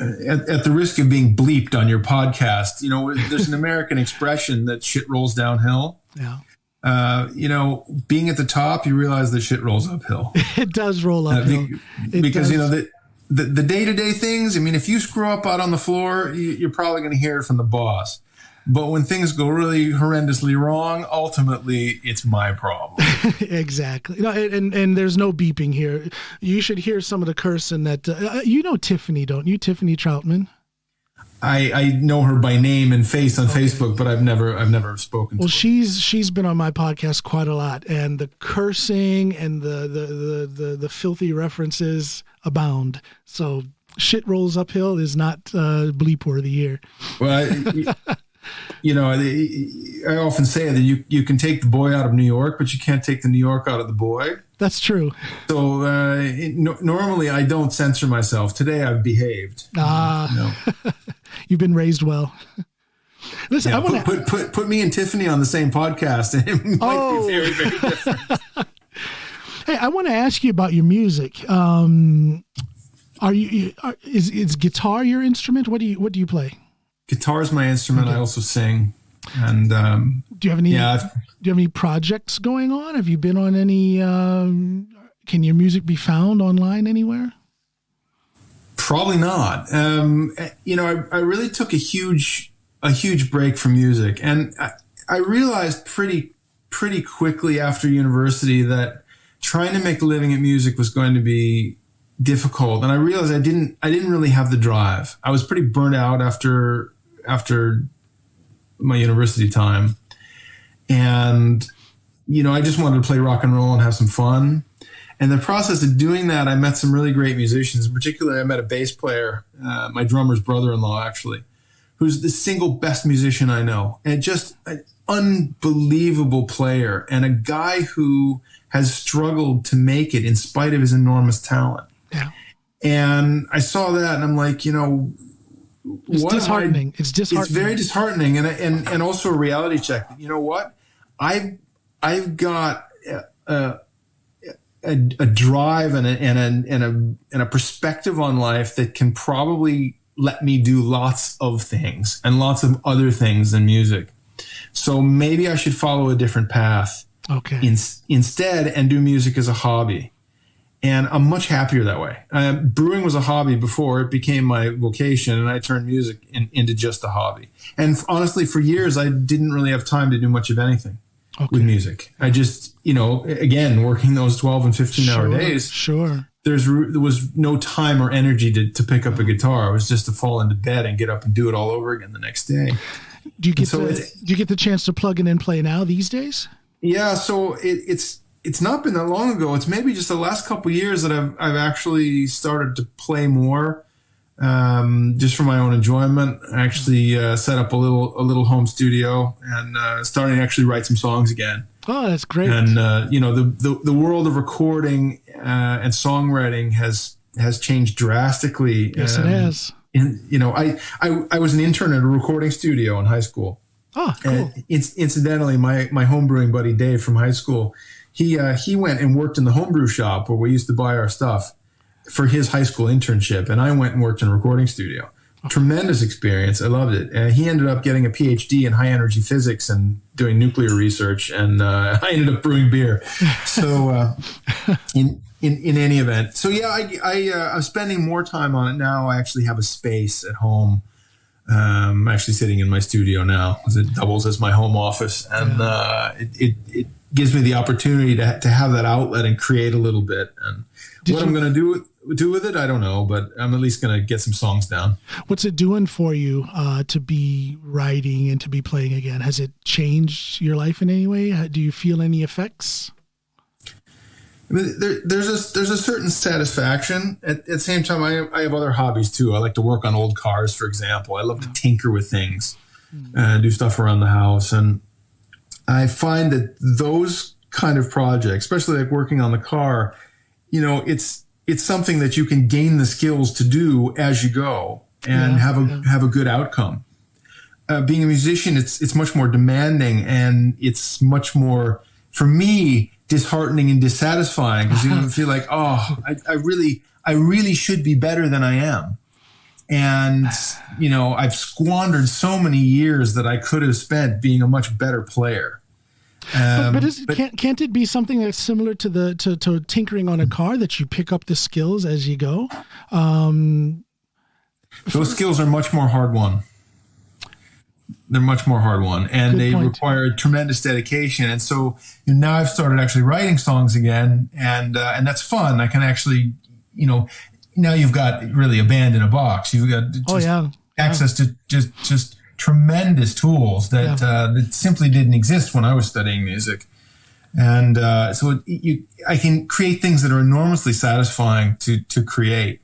At the risk of being bleeped on your podcast, there's an American expression that shit rolls downhill. Yeah. Being at the top, you realize that shit rolls uphill. It does roll uphill. Because the day-to-day things, I mean, if you screw up out on the floor, you're probably going to hear it from the boss. But when things go really horrendously wrong, ultimately, it's my problem. Exactly. And there's no beeping here. You should hear some of the cursing that Tiffany, don't you? Tiffany Troutman. I know her by name and face on Facebook, but I've never spoken to her. She's been on my podcast quite a lot, and the cursing and the filthy references abound. So shit rolls uphill is not bleep worthy here. Well, I often say that you can take the boy out of New York, but you can't take the New York out of the boy. That's true. So normally I don't censor myself. Today I've behaved. You've been raised well. Listen, yeah, I want to put me and Tiffany on the same podcast, and it might be very, very different. Hey, I want to ask you about your music. Is guitar your instrument? What do you play? Guitar is my instrument. Okay. I also sing. And do you have any projects going on? Have you been on any? Can your music be found online anywhere? Probably not. I really took a huge break from music, and I realized pretty quickly after university that trying to make a living at music was going to be difficult, and I realized I didn't really have the drive. I was pretty burnt out after my university time, and I just wanted to play rock and roll and have some fun. And the process of doing that, I met some really great musicians. In particular, I met a bass player, my drummer's brother-in-law, actually, who's the single best musician I know, and just an unbelievable player, and a guy who has struggled to make it in spite of his enormous talent. Yeah. And I saw that, and I'm like, it's disheartening. It's disheartening. It's very disheartening, and also a reality check. You know what? I've got a drive and a perspective on life that can probably let me do lots of things and lots of other things than music. So maybe I should follow a different path. Okay. Instead, and do music as a hobby. And I'm much happier that way. Brewing was a hobby before it became my vocation, and I turned music into just a hobby. And honestly, for years, I didn't really have time to do much of anything with music. I just, again, working those 12 and 15-hour days. Sure. There was no time or energy to pick up a guitar. It was just to fall into bed and get up and do it all over again the next day. Do you get the chance to plug in and play now these days? Yeah, so it's not been that long ago. It's maybe just the last couple of years that I've actually started to play more. just for my own enjoyment. I actually set up a little home studio and starting to actually write some songs again. Oh, that's great. And the world of recording and songwriting has changed drastically. Yes, it has. And I was an intern at a recording studio in high school. Oh, cool. And incidentally, my home-brewing buddy Dave from high school, he went and worked in the homebrew shop where we used to buy our stuff for his high school internship, and I went and worked in a recording studio. Tremendous experience. I loved it. And he ended up getting a PhD in high energy physics and doing nuclear research, and I ended up brewing beer. So in any event, so yeah, I'm spending more time on it now. I actually have a space at home. I'm actually sitting in my studio now because it doubles as my home office, and it gives me the opportunity to have that outlet and create a little bit. And I'm going to do with it, I don't know, but I'm at least going to get some songs down. What's it doing for you to be writing and to be playing again? Has it changed your life in any way? Do you feel any effects? I mean, there's a certain satisfaction. At the same time, I have other hobbies too. I like to work on old cars, for example. I love to tinker with things, do stuff around the house. And I find that those kind of projects, especially like working on the car, it's something that you can gain the skills to do as you go and have a good outcome. Being a musician, it's much more demanding, and it's much more, for me, disheartening and dissatisfying because you feel like, I really should be better than I am. And, I've squandered so many years that I could have spent being a much better player. Can't it be something that's similar to to tinkering on a car, that you pick up the skills as you go? Those skills are much more hard won. They're much more hard won, and they require tremendous dedication. And so now I've started actually writing songs again, and that's fun. I can actually, now you've got really a band in a box. You've got access to just tremendous tools that simply didn't exist when I was studying music. And so I can create things that are enormously satisfying to create.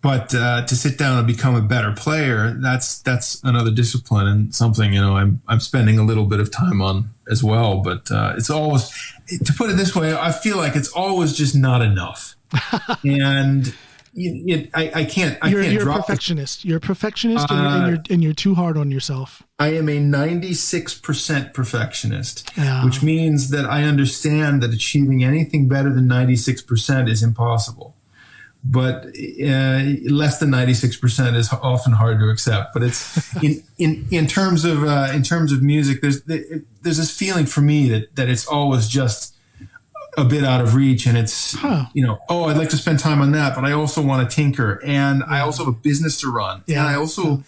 But to sit down and become a better player, that's another discipline and something I'm spending a little bit of time on as well. But it's always, to put it this way, I feel like it's always just not enough. And I can't. You're a perfectionist. You're a perfectionist, and you're too hard on yourself. I am a 96% perfectionist, which means that I understand that achieving anything better than 96% is impossible. But less than 96% is often hard to accept. But it's in terms of music, there's this feeling for me that it's always just a bit out of reach, and it's I'd like to spend time on that, but I also want to tinker, and I also have a business to run, and I also,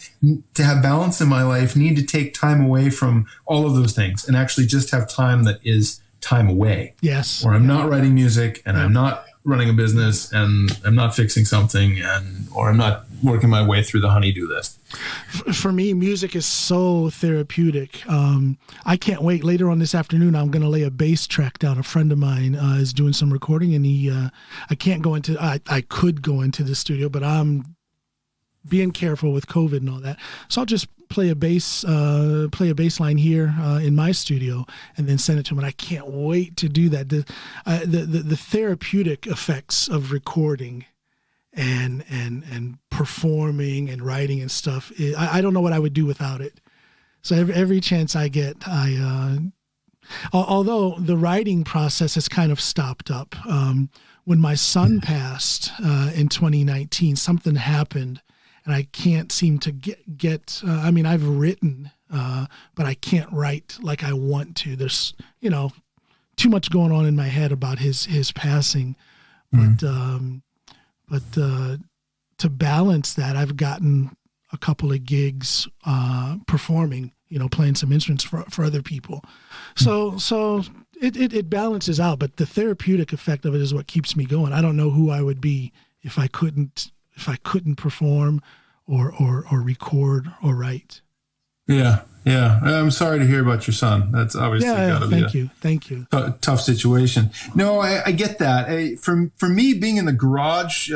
to have balance in my life, need to take time away from all of those things and actually just have time that is time away. Yes, where I'm not writing music, and I'm not running a business, and I'm not fixing something, or I'm not working my way through the honey-do list. For me, music is so therapeutic. I can't wait. Later on this afternoon, I'm going to lay a bass track down. A friend of mine is doing some recording, and I can't go into, I could go into the studio, but I'm being careful with COVID and all that. So I'll just play a bass line here in my studio, and then send it to him. And I can't wait to do that. The therapeutic effects of recording and performing and writing and stuff, I don't know what I would do without it. So every chance I get, although the writing process has kind of stopped up. When my son passed in 2019, something happened, and I can't seem to get I've written, but I can't write like I want to. There's, too much going on in my head about his passing. But to balance that, I've gotten a couple of gigs performing, playing some instruments for other people. So it balances out, but the therapeutic effect of it is what keeps me going. I don't know who I would be if I couldn't perform or record or write. Yeah. I'm sorry to hear about your son. That's obviously got to be Thank you. Tough situation. No, I get that. For me, being in the garage,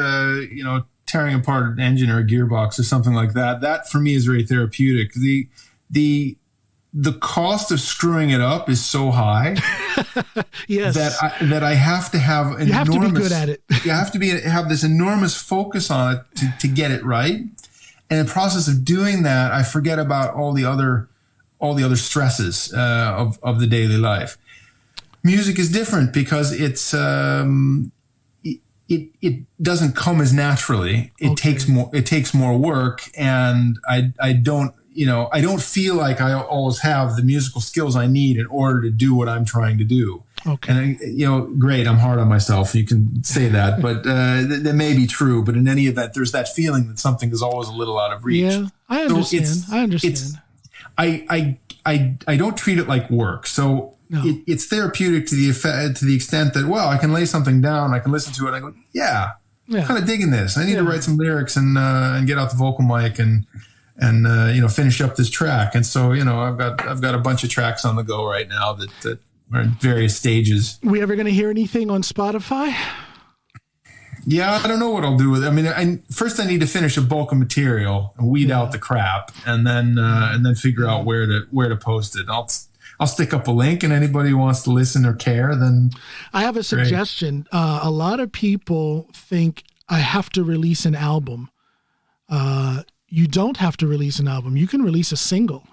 tearing apart an engine or a gearbox or something like that, that for me is very therapeutic. The cost of screwing it up is so high yes. that I have to have an you have to be good at it. You have to have this enormous focus on it to get it right. And in the process of doing that, I forget about all the other stresses of the daily life. Music is different because it's it doesn't come as naturally. It takes more work, and I don't feel like I always have the musical skills I need in order to do what I'm trying to do. Okay. And great, I'm hard on myself. You can say that, but that may be true. But in any event, there's that feeling that something is always a little out of reach. Yeah, I understand. I don't treat it like work. So no. It's therapeutic to the extent that, well, I can lay something down, I can listen to it, and I go, yeah. I'm kind of digging this. I need to write some lyrics and get out the vocal mic and finish up this track. And so, I've got a bunch of tracks on the go right now that are in various stages. We ever going to hear anything on Spotify? Yeah, I don't know what I'll do with it. I mean, first I need to finish a bulk of material and weed out the crap, and then figure out where to post it. I'll stick up a link, and anybody who wants to listen or care, then I have a suggestion. A lot of people think I have to release an album. You don't have to release an album. You can release a single,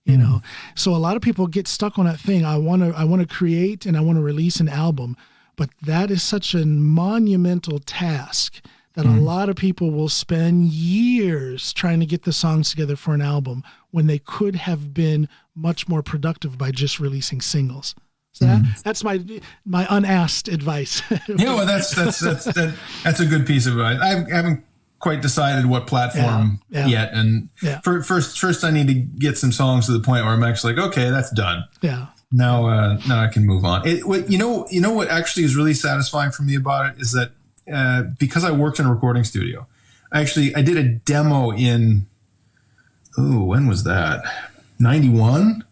you know? So a lot of people get stuck on that thing. I want to create and I want to release an album, but that is such a monumental task that a lot of people will spend years trying to get the songs together for an album when they could have been much more productive by just releasing singles. So that's my unasked advice. Yeah, well, that's a good piece of advice. I haven't quite decided what platform yet, and first I need to get some songs to the point where I'm actually like, okay, that's done. Yeah. Now I can move on. You know what actually is really satisfying for me about it is that because I worked in a recording studio, I did a demo in when was that? 91.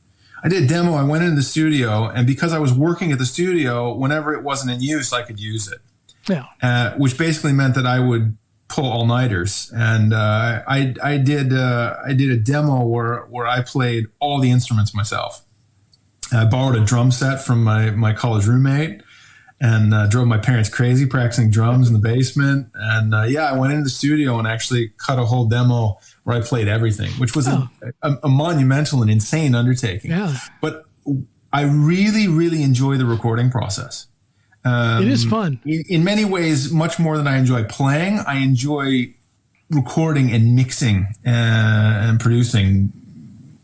I did a demo. I went into the studio, and because I was working at the studio, whenever it wasn't in use, I could use it. Yeah. Which basically meant that I would pull all-nighters, and I did a demo where I played all the instruments myself. I borrowed a drum set from my college roommate, and drove my parents crazy practicing drums in the basement. And I went into the studio and actually cut a whole demo where I played everything, which was a monumental and insane undertaking. Yeah. But I really, really enjoy the recording process. It is fun. In many ways, much more than I enjoy playing. I enjoy recording and mixing and producing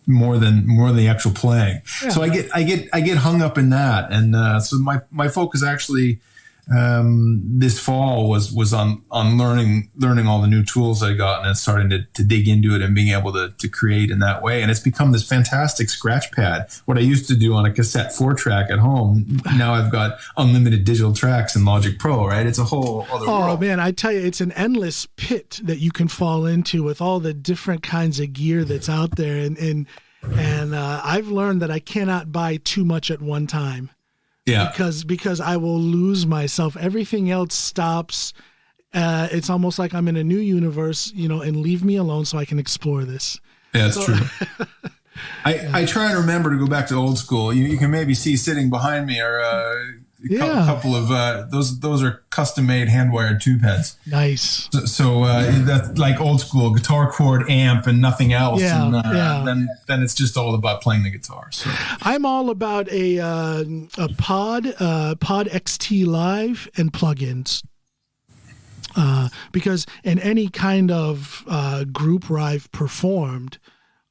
more than the actual playing. Yeah. So I get hung up in that, and so my focus actually this fall was on learning all the new tools I got, and starting to dig into it and being able to create in that way. And it's become this fantastic scratch pad. What I used to do on a cassette 4-track at home, now I've got unlimited digital tracks in Logic Pro, right? It's a whole other world. Oh man, I tell you, it's an endless pit that you can fall into with all the different kinds of gear that's out there. And I've learned that I cannot buy too much at one time. Yeah, because I will lose myself. Everything else stops. It's almost like I'm in a new universe, and leave me alone so I can explore this. Yeah, that's true. I try and remember to go back to old school. You can maybe see sitting behind me are a couple of those are custom made hand wired tube heads. Nice. So that's like old school guitar cord amp and nothing else. Yeah, and then it's just all about playing the guitar. So I'm all about a Pod XT Live and plugins. Because in any kind of group where I've performed,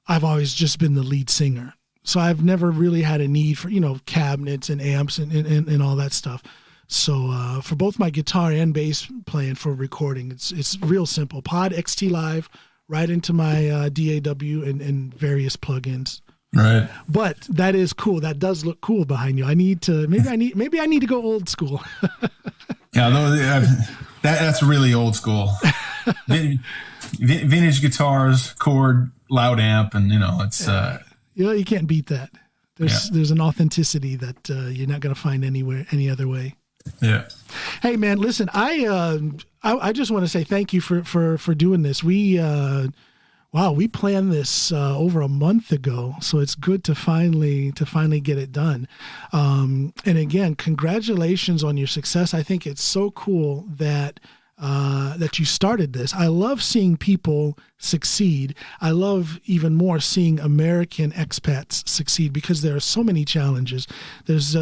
I've always just been the lead singer. So I've never really had a need for, cabinets and amps and all that stuff. So for both my guitar and bass playing for recording, it's real simple. Pod XT Live right into my DAW and various plugins. Right. But that is cool. That does look cool behind you. I need to maybe I need to go old school. That's really old school. Vintage guitars, cord, loud amp, and it's you can't beat that. There's an authenticity that you're not going to find anywhere any other way. Yeah. Hey man, listen, I I just want to say thank you for doing this. We planned this over a month ago, so it's good to finally get it done. And again, congratulations on your success. I think it's so cool that you started this. I love seeing people succeed. I love even more seeing American expats succeed because there are so many challenges. There's,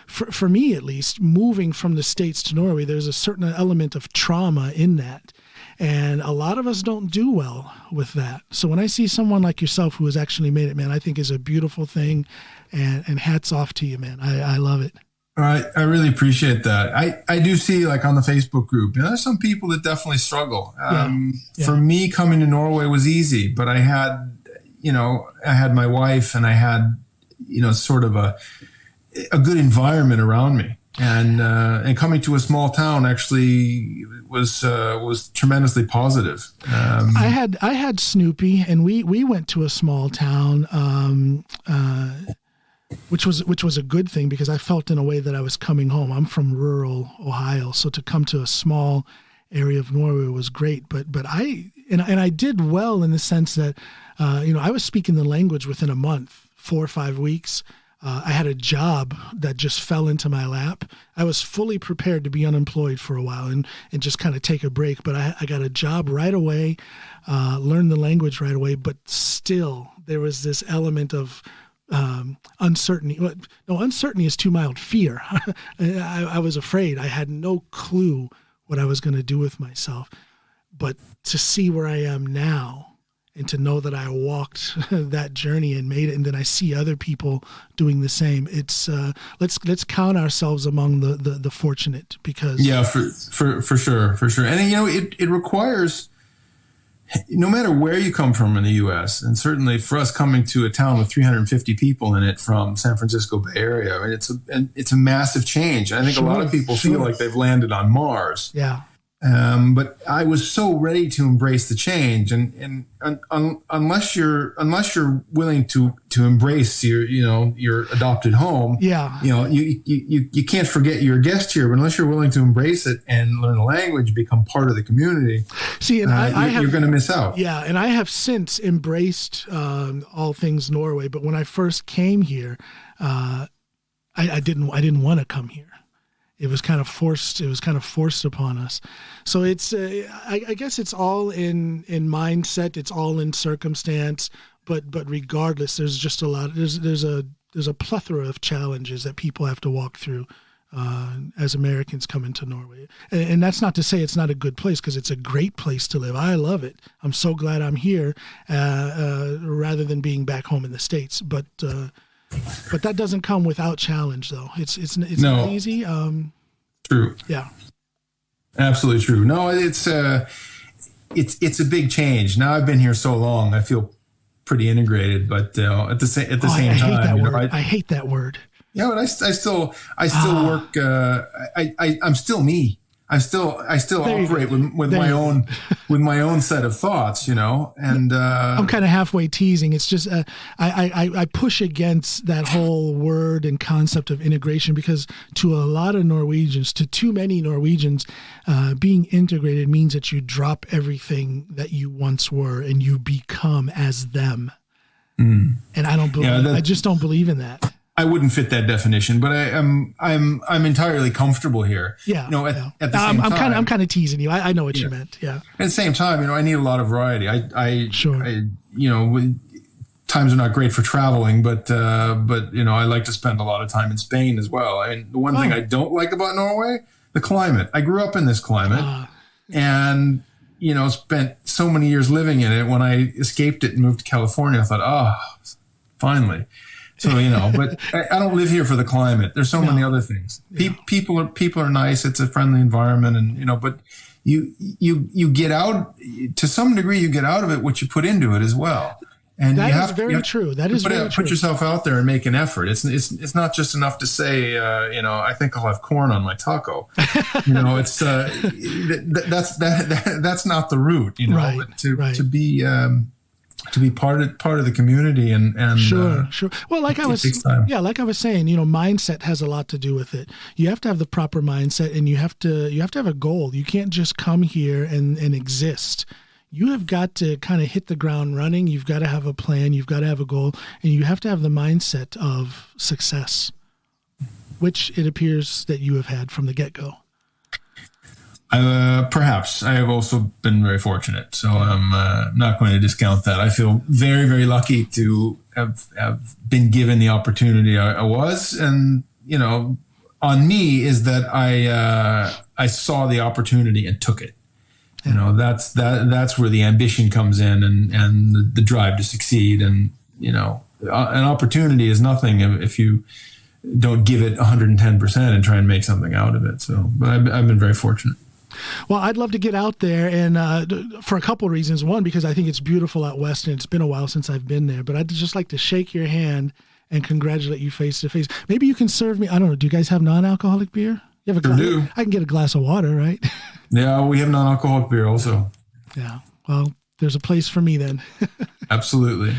for me at least, moving from the States to Norway, there's a certain element of trauma in that. And a lot of us don't do well with that. So when I see someone like yourself who has actually made it, man, I think is a beautiful thing. And hats off to you, man. I love it. I really appreciate that. I do see, like, on the Facebook group, there's some people that definitely struggle. For me, coming to Norway was easy, but I had my wife, and I had, sort of a good environment around me. And coming to a small town actually was tremendously positive. I had Snoopy, and we went to a small town, which was a good thing because I felt in a way that I was coming home. I'm from rural Ohio, so to come to a small area of Norway was great. But I did well in the sense that I was speaking the language within a month, 4 or 5 weeks. I had a job that just fell into my lap. I was fully prepared to be unemployed for a while and just kind of take a break. But I got a job right away, learned the language right away. But still, there was this element of uncertainty. No, uncertainty is too mild. Fear. I was afraid. I had no clue what I was going to do with myself. But to see where I am now, and to know that I walked that journey and made it, and then I see other people doing the same. It's let's count ourselves among the fortunate, because for sure. And it requires, no matter where you come from in the U.S., and certainly for us coming to a town with 350 people in it from San Francisco Bay Area, I mean, it's a massive change. I think a lot of people feel like they've landed on Mars. Yeah. But I was so ready to embrace the change, and unless you're willing to embrace your adopted home, you can't forget you're a guest here. But unless you're willing to embrace it and learn the language, become part of the community, see, and you're going to miss out. Yeah, and I have since embraced all things Norway. But when I first came here, I didn't want to come here. It was kind of forced. It was kind of forced upon us. So it's, I guess it's all in mindset. It's all in circumstance. But regardless, there's just a lot. There's a plethora of challenges that people have to walk through as Americans come into Norway. And that's not to say it's not a good place, because it's a great place to live. I love it. I'm so glad I'm here rather than being back home in the States. But that doesn't come without challenge, though. It's not easy. True. Yeah. Absolutely true. No, it's a big change. Now I've been here so long, I feel pretty integrated. But at the same time, I hate that word. I hate that word. Yeah, but I still work. I'm still me. I still operate with my own set of thoughts, and I'm kind of halfway teasing. It's just I push against that whole word and concept of integration, because to a lot of Norwegians, to too many Norwegians, being integrated means that you drop everything that you once were and you become as them. And I don't believe. I just don't believe in that. I wouldn't fit that definition, but I'm entirely comfortable here. Yeah. At the same time, I'm kind of teasing you. I know what you meant. Yeah. At the same time, I need a lot of variety. Times are not great for traveling, but I like to spend a lot of time in Spain as well. And the one thing I don't like about Norway, the climate. I grew up in this climate, and spent so many years living in it. When I escaped it and moved to California, I thought, finally. So, but I don't live here for the climate. There's so many other things. People are nice. It's a friendly environment, and but you get out, to some degree. You get out of it what you put into it as well. And that is very true. That is very true. Put yourself out there and make an effort. It's not just enough to say, I think I'll have corn on my taco. It's that's not the route. Right, but to be to be part of the community, and sure. Well, like I was saying, mindset has a lot to do with it. You have to have the proper mindset, and you have to have a goal. You can't just come here and exist. You have got to kind of hit the ground running. You've got to have a plan. You've got to have a goal, and you have to have the mindset of success, which it appears that you have had from the get-go. Perhaps. I have also been very fortunate, so I'm not going to discount that. I feel very, very lucky to have been given the opportunity I was, and on me is that I saw the opportunity and took it. That's where the ambition comes in, and the drive to succeed. And an opportunity is nothing if you don't give it 110% and try and make something out of it. So, but I've been very fortunate. Well, I'd love to get out there, and for a couple of reasons. One, because I think it's beautiful out west, and it's been a while since I've been there. But I'd just like to shake your hand and congratulate you face to face. Maybe you can serve me. I don't know. Do you guys have non-alcoholic beer? You have a glass? Do. I can get a glass of water, right? Yeah, we have non-alcoholic beer also. Yeah. Well, there's a place for me then. Absolutely.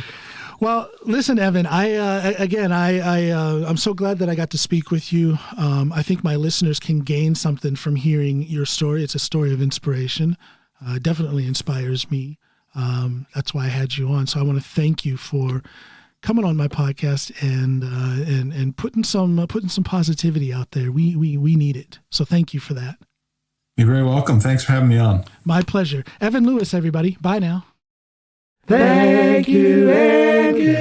Well, listen, Evan, I'm so glad that I got to speak with you. I think my listeners can gain something from hearing your story. It's a story of inspiration. Definitely inspires me. That's why I had you on. So I want to thank you for coming on my podcast and putting some positivity out there. We need it. So thank you for that. You're very welcome. Thanks for having me on. My pleasure. Evan Lewis, everybody. Bye now. Thank you, Ægir.